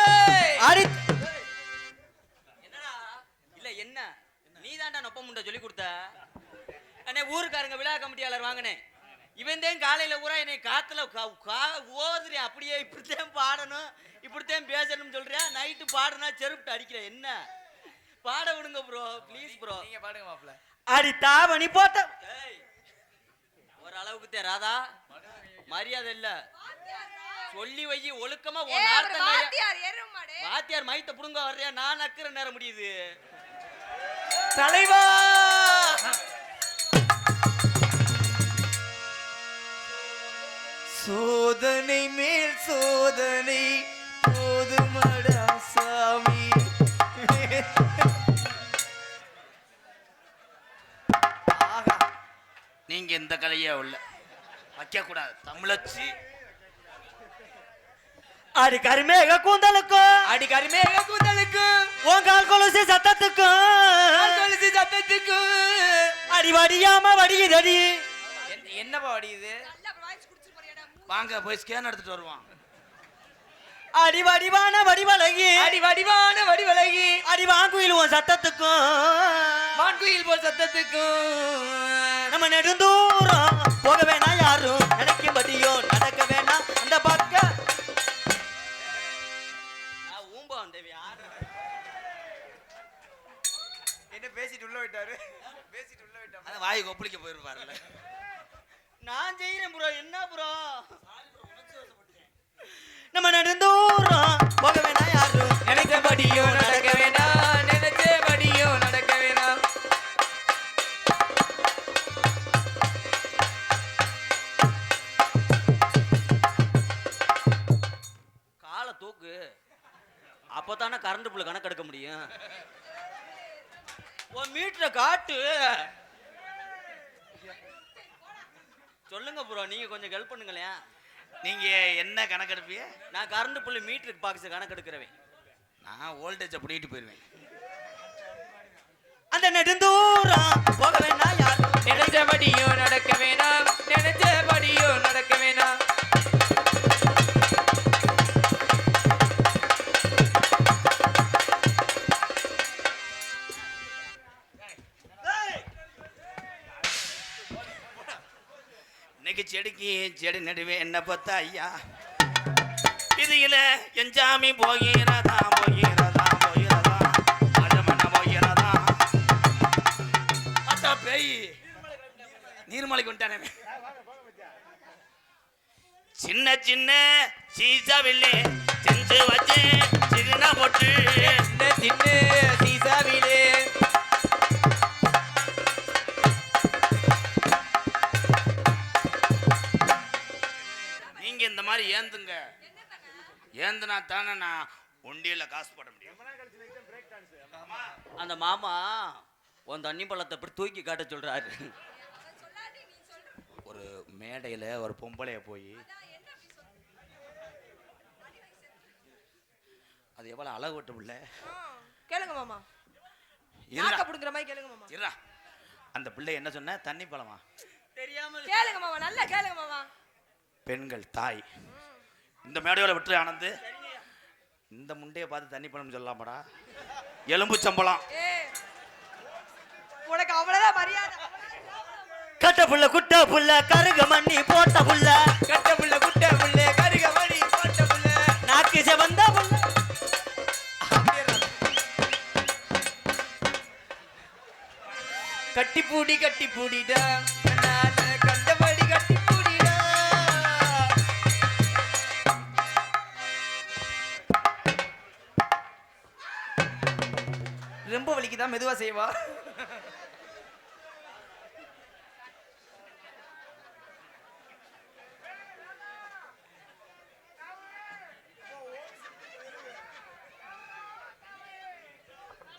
அடி என்னடா இல்ல என்ன நீ தான்டா நொப்ப முண்டை சொல்லி கொடுத்த அண்ணே ஊருக்காரங்க விழா கமிட்டியாளர் வாங்கினே இவன் தான் காலையில பூரா என்னை காத்துல ஓதுறேன் அப்படியே இப்படித்தான் பாடணும் இப்படித்தான் பேசணும்னு சொல்றேன் நைட்டு பாடுனா செருப்பிட்டு அடிக்கிறேன் என்ன பாட விடுங்க ப்ரோ ப்ளீஸ் ப்ரோ நீங்க பாடுங்க மாப்ள அடி தாவணி போட்ட ஒரு அளவுக்கு ராதா மரியாதை இல்ல சொல்லி வை ஒழுக்கமா வாத்தியார் எருமாடே வாத்தியார் மைத்த புடுங்க வர்றியா நான் அக்கற நேரம் முடியுது தலைவா சோதனை மேல் சோதனை போதுமடா சாமி நீங்க இந்த கலையே உள்ள வைக்க கூடாது தமிழச்சி அடி கருமேக கூந்தலுக்கு உன் கால் கொலுசு சத்தத்துக்கும் அடி வடியாம வடியுதடி என்னப்பா வடியுது நல்ல வாய்ஸ் குடிச்சு போறியாடா வாங்க போய் ஸ்கேன் எடுத்துட்டு வருவான் அடி வடிவான வடிவழகி அடி வாங்குயில் உன் சத்தத்துக்கும் வான்குயில் போல் சத்தத்துக்கும் நம்ம நெடுந்தூரம் போக வேணாம் யாரும் நினைக்கும்படியோ நடக்க வேணாம் அந்த பக்கம் என்ன பேசிட்டு உள்ள விட்டாரு அந்த வாய் கொப்பளிக்க போயிருப்பாருல்ல நான் செய்யறேன் ப்ரோ என்ன ப்ரோ நம்ம நெடுந்தூரம் போக வேணாம் யாரும் நினைச்சபடியோ நடக்க வேணாம் நினைச்சபடியோ நடக்க வேணாம் காலை தூக்கு அப்பதானே கரண்ட் புள்ள கணக்கு எடுக்க முடியும் உன் மீட்டரை காட்டு சொல்லுங்க ப்ரோ நீங்க கொஞ்சம் ஹெல்ப் பண்ணுங்களேன் நீங்க என்ன கணக்கெடுப்பிய நான் கரண்ட் புள்ளி மீட்டருக்கு பாக்ஸ் கணக்கு எடுக்கிறவன் நான் வோல்டேஜை பிடிக்கிட்டு போயிருவேன் அந்த நெடுந்தூரம் போக வேணாம் யார் நினைச்சபடியோ நடக்க வேணாம் நினைச்சபடியோ நடக்க வேணாம் இன்னைக்கு செடி நடுவே என்ன பார்த்தா ஐயா இதுல எஞ்சாமி போகிறதா போகிறதா போகிறதா அஜமன போகிறதா அத்தா பேய் நீர்மலைக்கு வந்துட்டானே சின்ன சின்ன சீசாவில்லே செஞ்சு வச்சு சின்ன போட்டு சின்ன சீசாவிலே நீங்க இந்த மாதிரி ஏந்துங்க ஏந்துனா தானே நான் ஒண்டியில காசு போட முடியும் அந்த மாமா உன் தண்ணி பழத்தை அப்படி தூக்கி காட்ட சொல்றாரு. ஒரு மேடையில ஒரு பொம்பளைய போய் அது எவ்வளவு அழகு விட்டு பிள்ளை கேளுங்க மாமா. இருடா. நாக்க புடுங்குற மாதிரி கேளுங்க மாமா. இருடா. அந்த பிள்ளை என்ன சொன்ன தண்ணி பழமா தெரியாமல் கேளுங்க மாமா, நல்லா கேளுங்க மாமா. பெண்கள் தாய் இந்த மேடையோட விட்டு ஆனந்து இந்த முண்டைய பார்த்து தண்ணி பழம் சொல்லலாமாடா எலும்பு சம்பளம் உனக்கு அவ்வளவுதான் மரியாதை. கட்ட புள்ள குட்ட புள்ள கருக மண்ணி போட்ட புள்ள கட்ட புள்ள குட்ட புள்ள கருக மணி போட்ட புள்ள நாக்கு செவந்த புள்ள கட்டி பூடிடா நான் கண்டபடி கட்டி பூடிடா. ரொம்ப வலிக்குதான் மெதுவா செய்வா.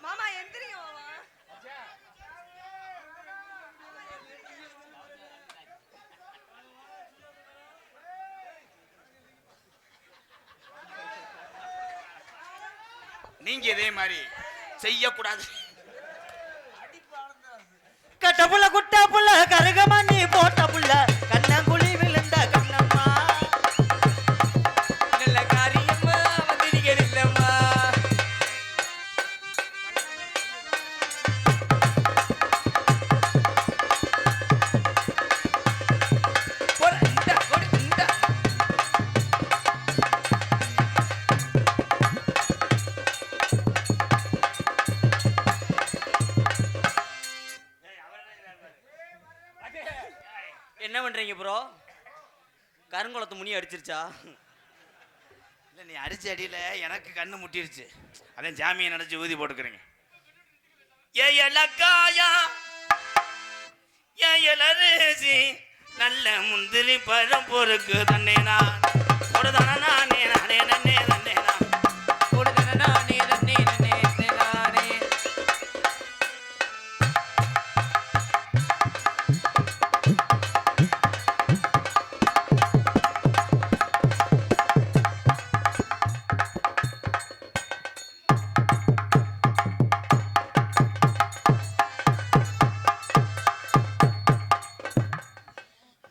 மாமா எந்திரிங்க மாமா. நீங்க இதே மாதிரி செய்யக்கூடாது. கட்ட புள்ள குட்ட புள்ள கருக மண்ணி போட்ட புள்ள கண்ணங்குழி விழுந்த கண்ணம்மா நல்ல காரியம்மா வந்திருக்கேன் இல்லம்மா. போடா, இந்தா, போடு, இந்தா. என்ன பண்றீங்க ப்ரோ? கருங்குளத்து முனி அடிச்சிருச்சா? இல்லை நீ அடிச்ச அடியில் எனக்கு கண்ணு முட்டிருச்சு அதான் ஜாமியை நினச்சி ஊதி போட்டுக்கிறீங்க. ஏ இலக்காயா ஏ இளரேசி நல்ல முந்திரி பழம் பொறுக்கு தன்னே நான் ஒரு தானே நானே நானே நன்னே நன்னே நான் போடு, நானே, நானே, நானே, நானே.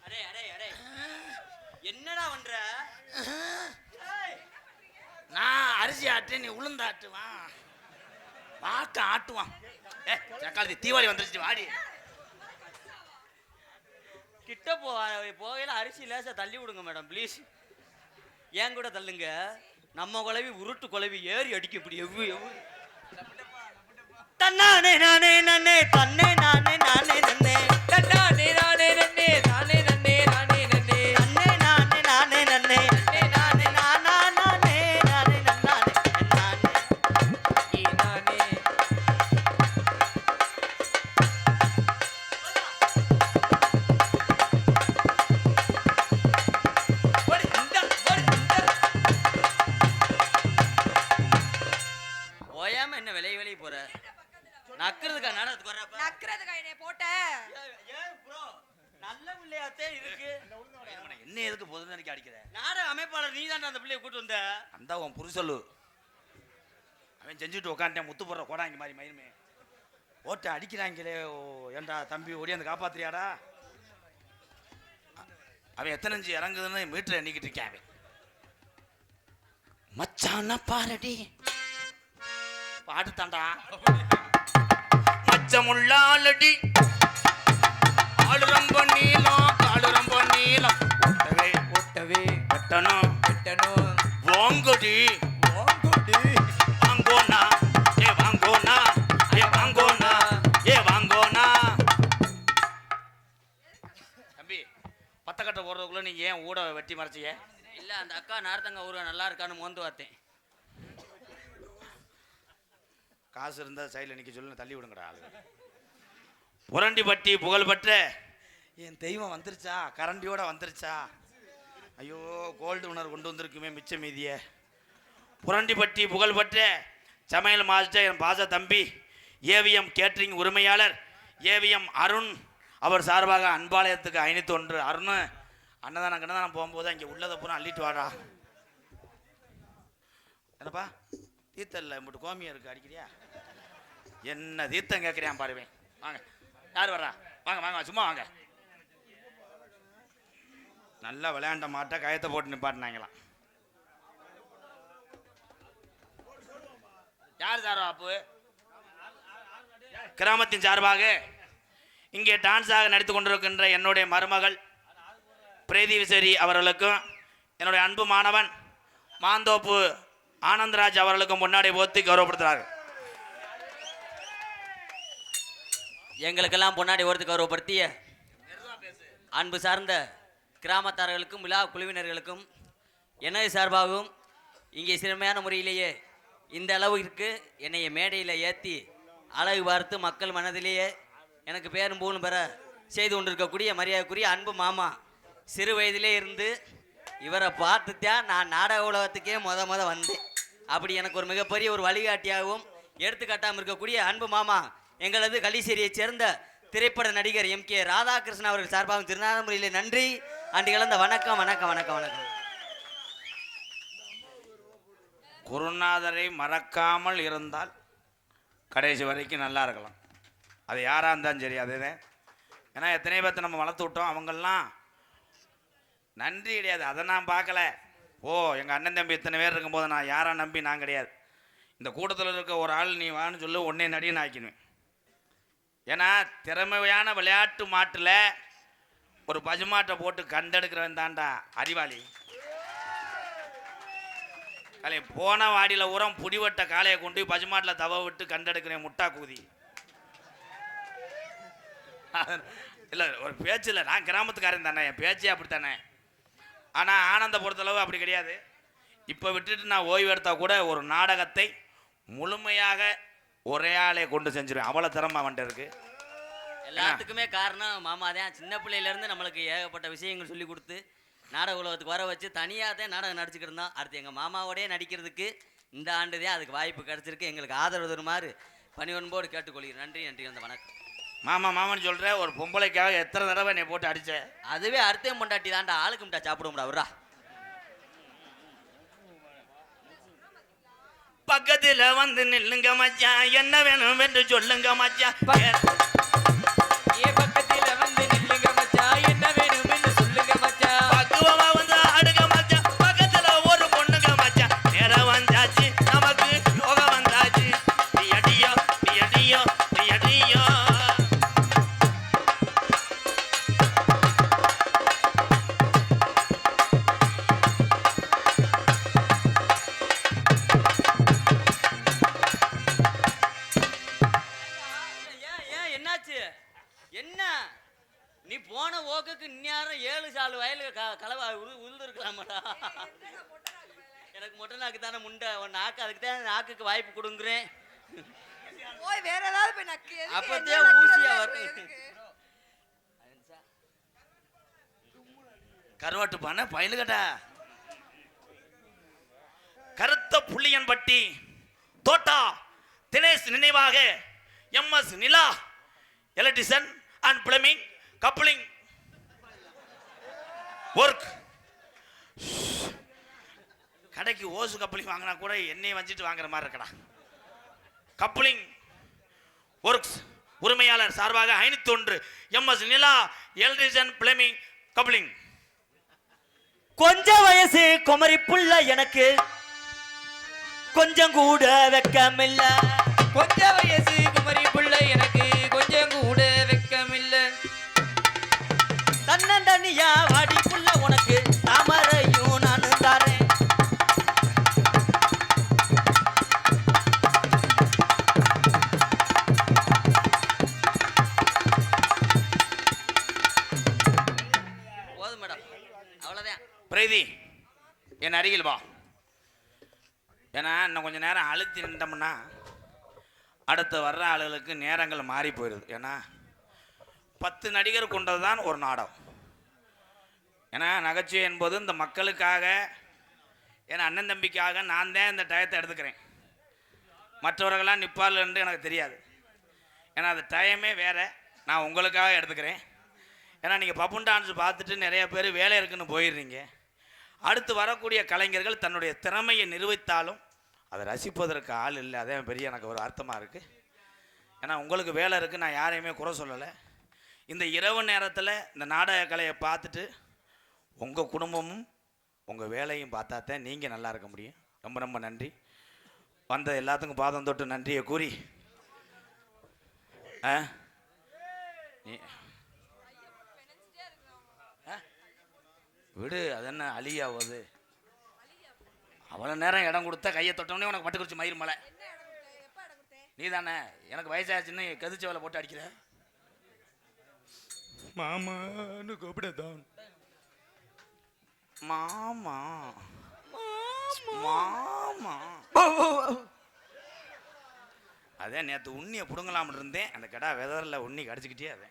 அடே அடே அடே என்னடா பண்ற? நான் அரிசி ஆட்டு நீ உளுந்து ஆட்டுவான் வாக்க ஆட்டுவான். ஏ தக்காளி தீபாவளி வந்துருச்சு வாடி. கிட்ட போகையில அரிசி லேசா தள்ளி விடுங்க மேடம் ப்ளீஸ். ஏன் கூட தள்ளுங்க. நம்ம குழவி உருட்டு குழவி ஏறி அடிக்க இப்படி எவ்வு எவ்வு தன்னானே நானே நானே தன்னே நானே நானே நன்னே நானே, நானே, நானே, நானே, நானே, நானே, நானே. தன்னே நானே நானே நன்னே நானே, நானே, நானா நானே நானே நன்னானே நானே நானே. போடு, இந்தா, போடு, இந்தா. ஓயாம என்ன விலை போற நக்கிறதுக்கா நடத்துக்கு வர்றப்ப நக்கிறதுக்கா என்னை போட்ட. ஏன் ப்ரோ நல்ல பிள்ளையாத்தே இருக்கு. என்ன எதுக்கு பொது நினைக்க அடிக்கிற நாடக அமைப்பாளர் நீ தான் அந்த பிள்ளைய கூட்டு வந்த. அந்த உன் புருஷல்லு அவன் செஞ்சுட்டு உட்காந்துட்டேன் முத்து போடுற கோடாங்க மாதிரி மயிருமே ஓட்ட அடிக்கிறாங்களே. ஏண்டா தம்பி ஓடியாந்து காப்பாத்துறியாடா? அவன் எத்தனை இன்ச்சு இறங்குதுன்னு மீட்டர் எண்ணிக்கிட்டு இருக்கான் அவன். மச்சான பாரடி பாட்டு தாண்டா மச்சமுள்ளாலடி ஆளு ரொம்ப நீளம் காலு ரொம்ப நீளம் வெட்டணும் வெட்டணும் வாங்கடி வாங்கடி வாங்கோனா ஏ வாங்கோனா ஏ வாங்கோனா ஏ வாங்கோனா. தம்பி பத்தக்கட்டை போடுறதுக்குள்ள நீங்க ஏன் ஊட வெட்டி மறைச்சிய? இல்ல அந்த அக்கா நார்த்தங்க ஊருக நல்லா இருக்கான்னு மோந்து பார்த்தேன். காசு இருந்தா சைடில் நிற்க சொல்லி தள்ளி விடுங்கடா. புரண்டிப்பட்டி புகழ்பெற்ற என் தெய்வம் வந்துருச்சா, கரண்டியோட வந்துருச்சா. ஐயோ கோல்டு உணர் கொண்டு வந்திருக்குமே மிச்ச மீதிய. புரண்டிப்பட்டி புகழ்பெற்ற சமையல் மாஸ்டர் என் பாச தம்பி ஏவிஎம் கேட்ரிங் உரிமையாளர் ஏவிஎம் அருண் அவர் சார்பாக அன்பாலயத்துக்கு 501 அருண் அன்னதானம் கண்ணதானம் போகும்போது அங்கே உள்ளதை பூரா அள்ளிட்டு வாடா. என்னப்பா தீர்த்தல்ல மட்டும் கோமியம் இருக்கு அடிக்கிறியா? என்ன தீர்த்தம் கேட்குறியான் பாருவேன். வாங்க யார் வர்றா? வாங்க வாங்க சும்மா வாங்க. நல்லா விளையாண்ட மாட்டை கயத்தை போட்டு நிப்பாட்டினாங்களாம். யார் சாரோ அப்பு? கிராமத்தின் சார்பாக இங்கே டான்ஸாக நடித்து கொண்டிருக்கின்ற என்னுடைய மருமகள் பிரேதிவிசரி அவர்களுக்கும் என்னுடைய அன்பு மாணவன் மாந்தோப்பு ஆனந்தராஜ் அவர்களுக்கும் முன்னாடி போத்தி கௌரவப்படுத்துறாரு. எங்களுக்கெல்லாம் முன்னாடி ஒருத்து கௌரவப்படுத்திய அன்பு சார்ந்த கிராமத்தார்களுக்கும் விழா குழுவினர்களுக்கும் எனது சார்பாகவும் இங்கே சிறமையான முறையிலேயே இந்த அளவிற்கு என்னைய மேடையில் ஏற்றி அழகு பார்த்து மக்கள் மனதிலேயே எனக்கு பேரும் புகழும் பெற செய்து கொண்டிருக்கக்கூடிய மரியாதைக்குரிய அன்பு மாமா, சிறு வயதிலே இருந்து இவரை பார்த்துத்தான் நான் நாடக உலகத்துக்கே முத வந்தேன். அப்படி எனக்கு ஒரு மிகப்பெரிய ஒரு வழிகாட்டியாகவும் எடுத்துக்காட்டாமல் இருக்கக்கூடிய அன்பு மாமா எங்களது கலிசேரியைச் சேர்ந்த திரைப்பட நடிகர் MK ராதாகிருஷ்ணன் அவர்கள் சார்பாகவும் திருநாத முறையில் நன்றி அன்று கலந்த வணக்கம் வணக்கம் வணக்கம் வணக்கம். குருநாதரை மறக்காமல் இருந்தால் கடைசி வரைக்கும் நல்லா இருக்கலாம். அது யாராக இருந்தாலும் சரி. அதுதான் ஏன்னா எத்தனை பேர்த்த நம்ம வளர்த்து விட்டோம். அவங்கெல்லாம் நன்றி கிடையாது. அதை நான் பார்க்கல. ஓ எங்கள் அண்ணன் தம்பி இத்தனை பேர் இருக்கும்போது நான் யாரை நம்பி நான் கிடையாது. இந்த கூட்டத்தில் இருக்க ஒரு ஆள் நீ வான்னு சொல்லி உடனே நடிகன் ஆக்கினுவேன். ஏன்னா திறமையான விளையாட்டு மாட்டில் ஒரு பசுமாட்டை போட்டு கண்டெடுக்கிறவன் தான்டா அறிவாளி. காலை போன வாடியில் உரம் புடிவட்ட காளையை கொண்டு பசுமாட்டில் தவ விட்டு கண்டெடுக்கிறேன் முட்டா கூதி. இல்லை ஒரு பேச்சில் நான் கிராமத்துக்காரன் தானே, என் பேச்சே அப்படித்தானே. ஆனால் ஆனந்த பொறுத்தளவு அப்படி கிடையாது. இப்போ விட்டுட்டு நான் ஓய்வு எடுத்தால் கூட ஒரு நாடகத்தை முழுமையாக ஒரே ஆளே கொண்டு செஞ்சிருவேன். அவ்வளோ திறமை வந்துட்டு இருக்கு. எல்லாத்துக்குமே காரணம் மாமா தான். சின்ன பிள்ளையிலேருந்து நம்மளுக்கு ஏகப்பட்ட விஷயங்கள் சொல்லி கொடுத்து நாடக உலகத்துக்கு வர வச்சு தனியாக தான் நாடகம் நடிச்சுக்கிட்டு இருந்தோம். அடுத்து எங்கள் மாமாவோடய நடிக்கிறதுக்கு இந்த ஆண்டு தான் அதுக்கு வாய்ப்பு கிடச்சிருக்கு. எங்களுக்கு ஆதரவு தருமாறு பணிவன்போடு கேட்டுக்கொள்கிறேன். நன்றி நன்றி. அந்த வணக்கம். மாமா மாமான்னு சொல்கிற ஒரு பொம்பளைக்காக எத்தனை தடவை நீ போட்டு அடிச்ச? அதுவே அர்த்தம் பொண்டாட்டி தாண்டா, ஆளுக்கு முட்டா சாப்பிடும்டா அவரா. பக்கத்தில் வந்து நில்லுங்க மச்சான், என்ன வேணும் என்று சொல்லுங்க மச்சான். பக்கத்தில் வந்து நில்லுங்க மச்சான், என்ன வேணும் என்று சொல்லுங்க மச்சான். பக்குவமா வந்து ஆடுங்க மச்சான், பக்கத்துல ஒரு பொண்ணுங்க மச்சான். நேரம் வந்தாச்சு நமக்கு யோகம் வந்தாச்சு. நீ அடியோ நீ அடியோ நீ அடியோ. என்னாச்சு? என்ன நீ போன ஓக்குக்கு இந்நேரம் 7 சாலு வயலுக்கு கலவா உழுது இருக்கலாமாடா. எனக்கு மொட்டை நாக்கு தானே முண்டை, உன் நாக்கு அதுக்கு தான் நாக்குக்கு வாய்ப்பு கொடுங்குறேன். போய் வேற ஏதாவது போய் நக்கு. அப்பத்தே ஊசியா வரும். கருவாட்டு பானை பயலுகடா. கருத்த புள்ளியன்பட்டி தோட்டா தினேஷ் நினைவாக MS Nila electrician and plumbing coupling work. கடைக்கு ஓசு கப்ளிங் வாங்கினா கூட எண்ணெய் வஞ்சிட்டு வாங்குற மாதிரி இருக்கடா. கப்ளிங் ஒர்க்ஸ் உரிமையாளர் சார்பாக 501 MS நிலா எலக்ட்ரிஷியன் பிளம்பிங் கப்ளிங். கொஞ்ச வயசு குமரி புள்ள எனக்கு கொஞ்சம் கூட வெக்கமில்ல. கொஞ்ச வயசு குமரி புள்ள எனக்கு கொஞ்சம் கூட வெக்கமில்ல. தன்னந்தனியா வாடி புள்ள உனக்கு தாமரையும் நானு அருகில் வா. ஏன்னா இன்னும் கொஞ்சம் நேரம் அழுத்தி நின்றோம்னா அடுத்து வர்ற ஆளுகளுக்கு நேரங்கள் மாறி போயிடுது. ஏன்னா 10 நடிகர் கொண்டது தான் ஒரு நாடகம். ஏன்னா நகைச்சுவை என்பது இந்த மக்களுக்காக, ஏன்னா அண்ணன் தம்பிக்காக நான் தான் இந்த டயத்தை எடுத்துக்கிறேன். மற்றவர்களாம் நிற்பார்கள் என்று எனக்கு தெரியாது. ஏன்னா அது டைமே வேறு. நான் உங்களுக்காக எடுத்துக்கிறேன். ஏன்னா நீங்கள் பப்புன் டான்ஸ் பார்த்துட்டு நிறைய பேர் வேலை இருக்குன்னு போயிடுறீங்க. அடுத்து வரக்கூடிய கலைஞர்கள் தன்னுடைய திறமையை நிரூபித்தாலும் அதை ரசிப்பதற்கு ஆள் இல்லை. அதே பெரிய எனக்கு ஒரு அர்த்தமாக இருக்குது. ஏன்னா உங்களுக்கு வேலை இருக்குது, நான் யாரையுமே குறை சொல்லலை. இந்த இரவு நேரத்தில் இந்த நாடக கலையை பார்த்துட்டு உங்கள் குடும்பமும் உங்கள் வேலையும் பார்த்தா தான் நீங்கள் நல்லா இருக்க முடியும். ரொம்ப ரொம்ப நன்றி. வந்த எல்லாத்துக்கும் பாதம் தொட்டு நன்றியை கூறி விடு, அது என்ன அழியாவது. அவ்வளோ நேரம் இடம் கொடுத்தா கையை தொட்டோடனே உனக்கு பட்டுக்குறிச்சி மயிர் மலை. நீ தானே எனக்கு வயசாச்சுன்னு கதிச்ச வேலை போட்டு அடிக்கிற. மாமான்னு கூப்பிடதான். மாமா மாமா அதே நேற்று உண்ணியை பிடுங்கலாம்னு இருந்தேன். அந்த கடா வெதரில் உண்ணி கடிச்சிக்கிட்டே அதே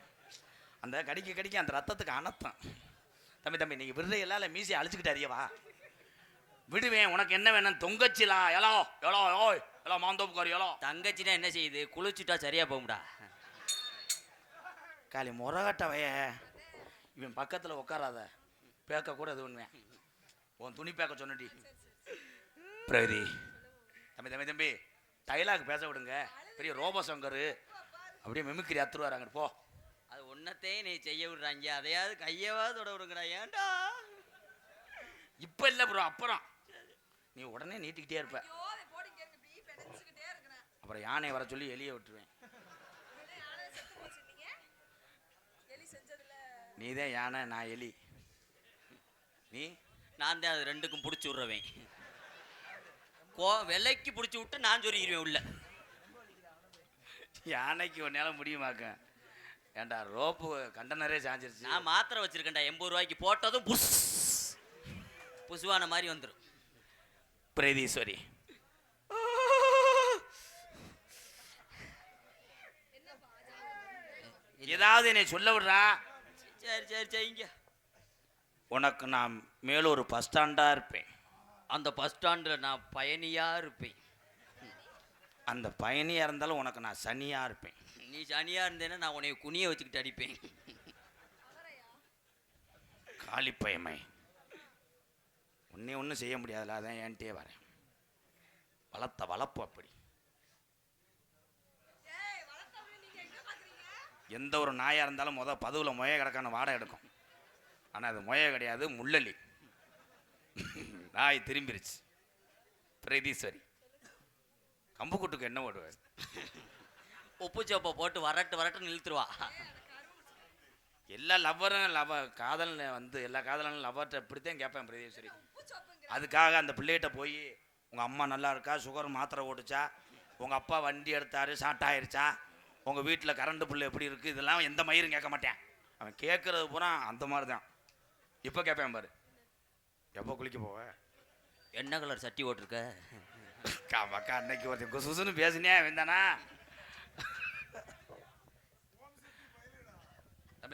அந்த கடிக்க அந்த ரத்தத்துக்கு அனத்தம். தம்பி நீங்கள் விடுற எல்லாம் மீசி அழிச்சுக்கிட்டு அறியவா விடுவேன். உனக்கு என்ன வேணும்? தொங்கச்சிலா எலோ எலோ ஓய் எலோ மாந்தோப்புக்காரி எலோ. தங்கச்சினா என்ன செய்யுது? குளிச்சுட்டா சரியா போகும்டா. காலி முறகட்டவைய இவன் பக்கத்தில் உட்காராத, பேக்க கூட அது உண்மை. உன் துணி பேக்க சொன்னடி. பிரகதி தம்பி டைலாக் பேச விடுங்க. பெரிய ரோபோ சங்கர் அப்படியே மிமிக்கிரி அத்துருவாராங்க. போ. அது ஒன்னத்தையும் நீ செய்ய விடுறாங்க, அதையாவது கையவாவது தொட விடுங்கடா. ஏன்டா இப்போ இல்லை ப்ரோ, அப்புறம் நீ உடனே நீட்டிக்கிட்டே இருப்ப. அப்புறம் யானை வர சொல்லி எலியை விட்டுருவேன். நீ தான் யானை, நான் எலி. நான் தான் அது ரெண்டுக்கும் பிடிச்சி விட்றவேன். வெள்ளைக்கு பிடிச்சி விட்டு நான் சொல்லிடுவேன் உள்ள. யானைக்கு ஒரு நேரம் முடியுமாக்க. ஏண்டா ரோப்பு கண்டனரே சாஞ்சிருச்சு. நான் மாத்திரை வச்சிருக்கேன்டா, 80 ரூபாய்க்கு போட்டதும் புசுவான மாதிரி வந்துடும். பிரதீஸ்வரி ஏதாவது என்னை சொல்ல விடுறா. சரி செய்யுங்க. உனக்கு நான் மேலூர் பஸ் ஸ்டாண்டாக இருப்பேன். அந்த பஸ் ஸ்டாண்டில் நான் பயணியாக இருப்பேன். அந்த பயணியாக இருந்தாலும் உனக்கு நான் சனியாக இருப்பேன். நீ சனியாக இருந்தேன்னா நான் உன்னை குனிய வச்சுக்கிட்டு அடிப்பேன். காலிப்பயமை ஒன்றே ஒன்றும் செய்ய முடியாதுல்ல, அதான் ஏன்ட்டே வரேன். வளர்ப்பு அப்படி. எந்த ஒரு நாயாக இருந்தாலும் பதுவில் மொய கிடக்கான வாடகை எடுக்கும். ஆனால் அது மொய கிடையாது, முள்ளலி. நாய் திரும்பிருச்சு. பிரதீஸ்வரி கம்புக்கூட்டுக்கு என்ன ஓடுவார்? உப்பு சோப்பை போட்டு வரட்டுன்னு இழுத்துருவா. எல்லா லவ்வரும் காதல் எல்லா காதலும் லவ்வர்கிட்ட இப்படித்தான் கேட்பேன் பிரதீஸ்வரி. அதுக்காக அந்த பிள்ளைகிட்ட போய் உங்கள் அம்மா நல்லா இருக்கா, சுகர் மாத்திரை ஓட்டுச்சா, உங்கள் அப்பா வண்டி எடுத்தாரு ஷார்ட் ஆயிடுச்சா, உங்கள் வீட்டில் கரண்ட் பிள்ளை எப்படி இருக்குது, இதெல்லாம் எந்த மயிரும் கேட்க மாட்டேன். அவன் கேட்குறது பூரா அந்த மாதிரி தான். இப்போ கேட்பேன் பாரு, எப்போ குளிக்க போவ, என்ன கலர் சட்டி ஓட்டிருக்க, அக்கா அன்னைக்கு ஒருத்தன் குசுன்னு பேசினே வேண்டானா.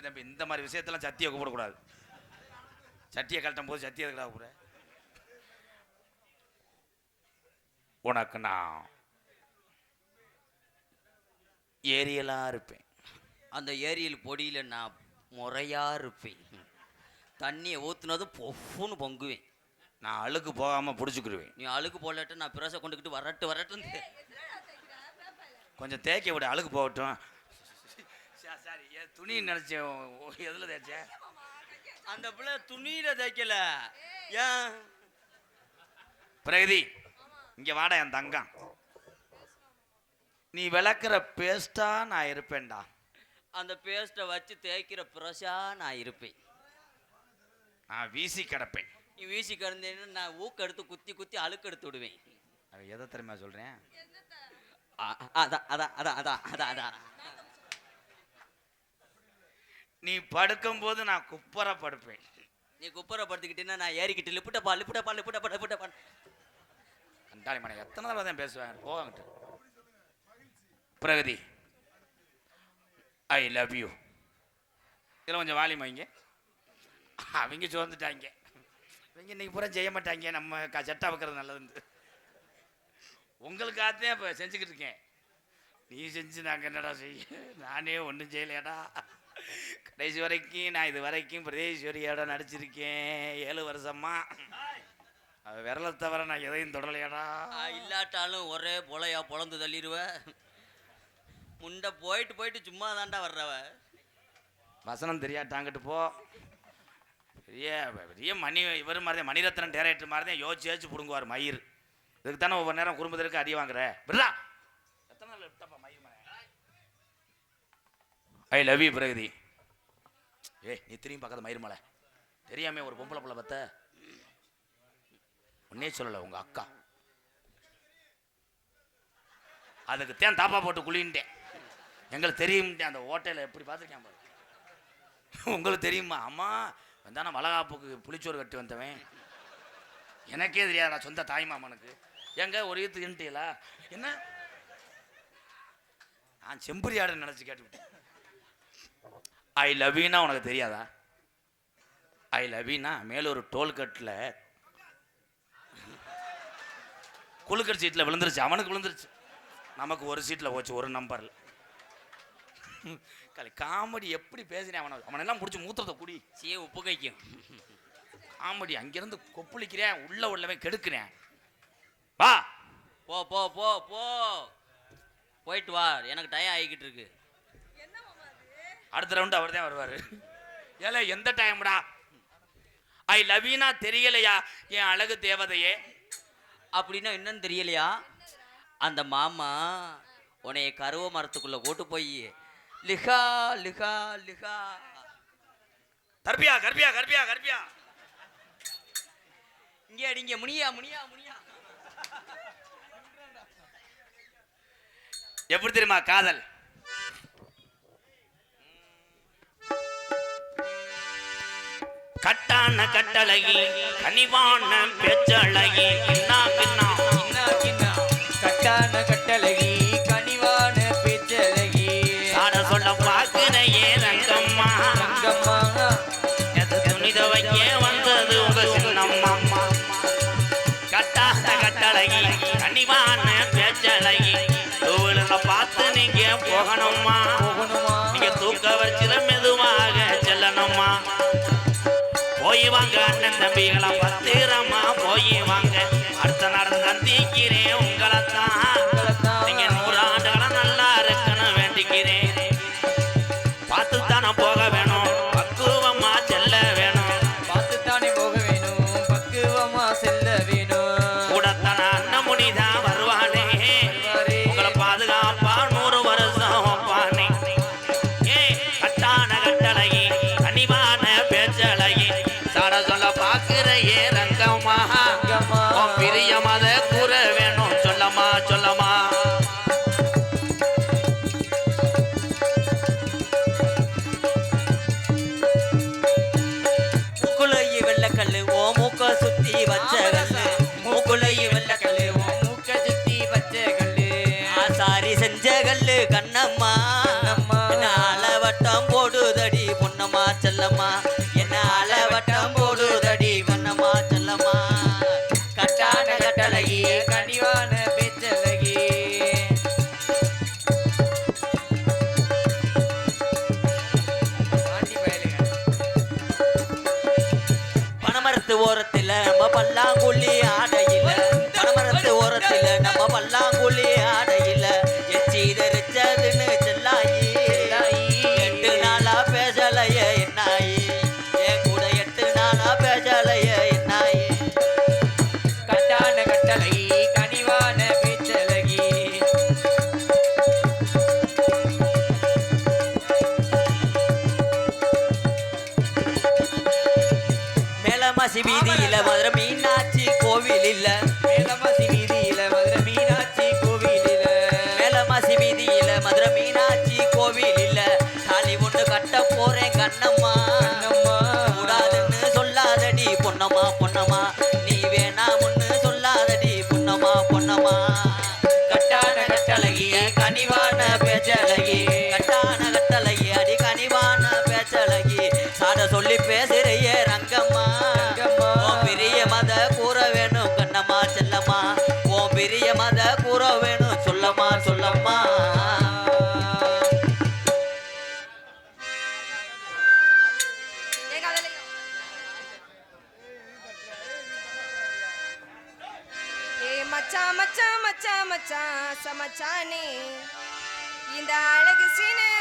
தம்பி இந்த மாதிரி விஷயத்தெல்லாம் சத்தியை கூப்பிடக்கூடாது. சட்டியை கழட்டும் போது சத்தியை எதுக்கடா கூப்பிட. உனக்கு நான் ஏரியலாக இருப்பேன். அந்த ஏரியல் பொடியில் நான் முறையாக இருப்பேன். தண்ணியை ஊற்றுனதும் பொஃப்னு பொங்குவேன். நான் அழுக்கு போகாமல் பிடிச்சிக்கிடுவேன். நீ அழுக்கு போடலட்டு நான் பிரசை கொண்டுக்கிட்டு வரட்டுன்னு கொஞ்சம் தேய்க்க விட, அழுக்கு போகட்டும். சாரி, துணி நினச்சேன். எதில் தேய்ச்சேன்? அந்த பிள்ளை துணியில் தேய்க்கல. ஏன் பிரகதி இங்கே வாடா என் தங்கம். நீ விளக்குற பேஸ்டா நான் இருப்பேன்டா. அந்த பேஸ்ட்டை வச்சு தேய்க்கிற பிரஷா நான் இருப்பேன். நான் வீசி கிடப்பேன். நீ வீசி கிடந்தேன்னு நான் ஊக்க எடுத்து குத்தி அழுக்கு எடுத்து விடுவேன். அவன் எதை தெரியுமா சொல்கிறேன்? அதான் நீ படுக்கும்போது நான் குப்பரை படுப்பேன். நீ குப்புறப்படுத்திக்கிட்டீங்கன்னா நான் ஏறிக்கிட்டு லிப்புட்டப்பா. கண்டாளி மனை எத்தனை தடவை தான் பேசுவேன் போவாங்கிட்டு. Pragathi I love you. இதில் கொஞ்சம் வாலியம் வைங்க. அவங்க சோர்ந்துட்டாங்க. இவங்க இன்னைக்கு பூரா செய்ய மாட்டாங்க. நம்ம சட்டை வைக்கிறது நல்லதுன்னு உங்களுக்காகத்தான் இப்போ செஞ்சுக்கிட்டு இருக்கேன். நீ செஞ்சு நாங்கள் என்னடா செய்ய? நானே ஒன்றும் செய்யலையாடா. கடைசி வரைக்கும் நான் இது வரைக்கும் பிரதேஸ்வரியோட நடிச்சிருக்கேன் 7 வருஷமா. அது விரலை தவிர நான் எதையும் தொடலையாடா. இல்லாட்டாலும் ஒரே பொலையா பொழந்து தள்ளிடுவ. முண்டை போயிட்டு சும்மா தாண்டா வர்றவ. வசனம் தெரியாட்டாங்கிட்டு போ. பெரிய பெரிய இவர் மாதிரி தான் மணிரத்னம் டேரக்டர் மாதிரி தான் யோசிச்சு பிடுங்குவார் மயிர். இதுக்கு தானே ஒவ்வொரு நேரம் குடும்பத்திற்கு அடி வாங்குற. விட்றா எத்தனை நாள் விட்டப்பா மயிர். I love you Pragathi. நீ திரும்பி பார்க்காத மயிர் மலை. தெரியாமே ஒரு பொம்பளை பிள்ளை பத்த ஒன்னே சொல்லலை உங்க அக்கா. அதுக்கு தேன் தாப்பா போட்டு குளின்ட்டேன். எங்களுக்கு தெரியும் அந்த ஹோட்டலில் எப்படி பார்த்துருக்கேன் பாரு. உங்களுக்கு தெரியுமா? அம்மா வந்தானா வளகாப்புக்கு புளிச்சோறு கட்டி வந்தவன். எனக்கே தெரியாதா சொந்த தாய் மாமனுக்கு. எங்க ஒரு ஈத்துக்கிட்டீங்களா என்ன? நான் செம்பரி ஆடுன்னு நினச்சி கேட்டுவிட்டேன். ஐ லவ் யூனா உனக்கு தெரியாதா? ஐ லவ் யூனா மேலூர் டோல்கட்டில் குழுக்கர் சீட்டில் விழுந்துருச்சு. அவனுக்கு விழுந்துருச்சு, நமக்கு ஒரு சீட்டில் போச்சு, ஒரு நம்பரில். காமெடி எப்படி பேசுறேன் அவனெல்லாம் பிடிச்சி மூத்திரத்தை குடி சீ உப்பு கைக்கும். காமெடி அங்கிருந்து கொப்புளிக்கிறேன், உள்ளவன் கெடுக்கிறேன். வா போ போ போ போ போயிட்டு வா, எனக்கு டயம் ஆகிக்கிட்டு இருக்கு. அடுத்த ரவுண்டு அவர் தான் வருவார். ஏல எந்த டைம்டா? ஐ லவ் யூனா தெரியலையா என் அழகு தேவதையே? அப்படின்னா என்னன்னு தெரியலையா? அந்த மாமா உன்னைய கருவ மரத்துக்குள்ள கூட்டு போய் லிகா லிகா லிகா கர்பியா கர்பியா கர்பியா கர்பியா இங்கே அடிங்க முனியா முனியா முனியா. எப்படி தெரியுமா காதல்? கட்டான கட்டழகி கனிவான பேச்சழகி கிண்ணா கிண்ணா கட்டான கட்டழகி கனிவான பேச்சழகி சாட சொல்ல பாக்குறையே ரங்கம்மா ரங்கம்மா எது துணித வைக்க வந்தது உங்க சின்னம்மா. கட்டான கட்டழகி கனிவான பேச்சழகி தூவில பார்த்து நீங்க போகணுமா போகணுமா? நீங்க தூக்க வச்சிட மெதுவாக செல்லணுமா. போய் வாங்க அண்ணன் தம்பிகளை பத்திரமா போய் வாங்க. அடுத்த நாடு சந்திக்கிறேன் உங்களைத்தான். நீங்க 100 ஆண்டுகளை நல்லா இருக்கணும் வேண்டிக்கிறேன். பார்த்துத்தானே போக வேணும், பக்குவமா செல்ல வேணும். பார்த்துத்தானே போக வேணும், பக்குவமா செல்ல வேணும். கூடத்தான அண்ணன் முனிதான் வருவானே, உங்களை பாதுகாப்பா 100 வருஷம் வைப்பானே. கட்டான கட்டழகி கனிவான பேச்சழகி சாட சொல்ல பாக்குறையே ரங்கம்மா பிரியமத கூற வேணும் சொல்லமா சொல்லமா. மூக்குலையி வெள்ளக்கல்லு ஓ மூக்க சுத்தி வச்ச கல்லு. மூக்குலையி வெள்ளக்கல்லு ஓ மூக்க சுத்தி வச்ச கல்லு. ஆசாரி செஞ்ச கல்லு கண்ணம்மா. கண்ணம்மா. என்ன அளவட்டம் போடுதடி பொன்னம்மா செல்லம்மா. என்ன அளவட்டம் போடுதடி கண்ணம்மா செல்லம்மா. கட்டான கட்டழகி கனிவான பேச்சழகி ஆண்டி பயலுங்க. பனமரத்து ஓரத்துல நம்ம பல்லாங்குழி ஆடையில. பனமரத்து ஓரத்துல நம்ம பல்லாங்குழி ஆடையில எச்சி தெரிச்சதுன்னு செல்லாயி. 8 நாளா பேசலைய என்னாயி, என் கூட 8 நாளா பேசலைய என்னாயி. கட்டான கட்டழகி கனிவான பேச்சழகி மேலமாசி வீதியில மதுரை மீனாட்சி சமச்சானே இந்த அழகு சீனு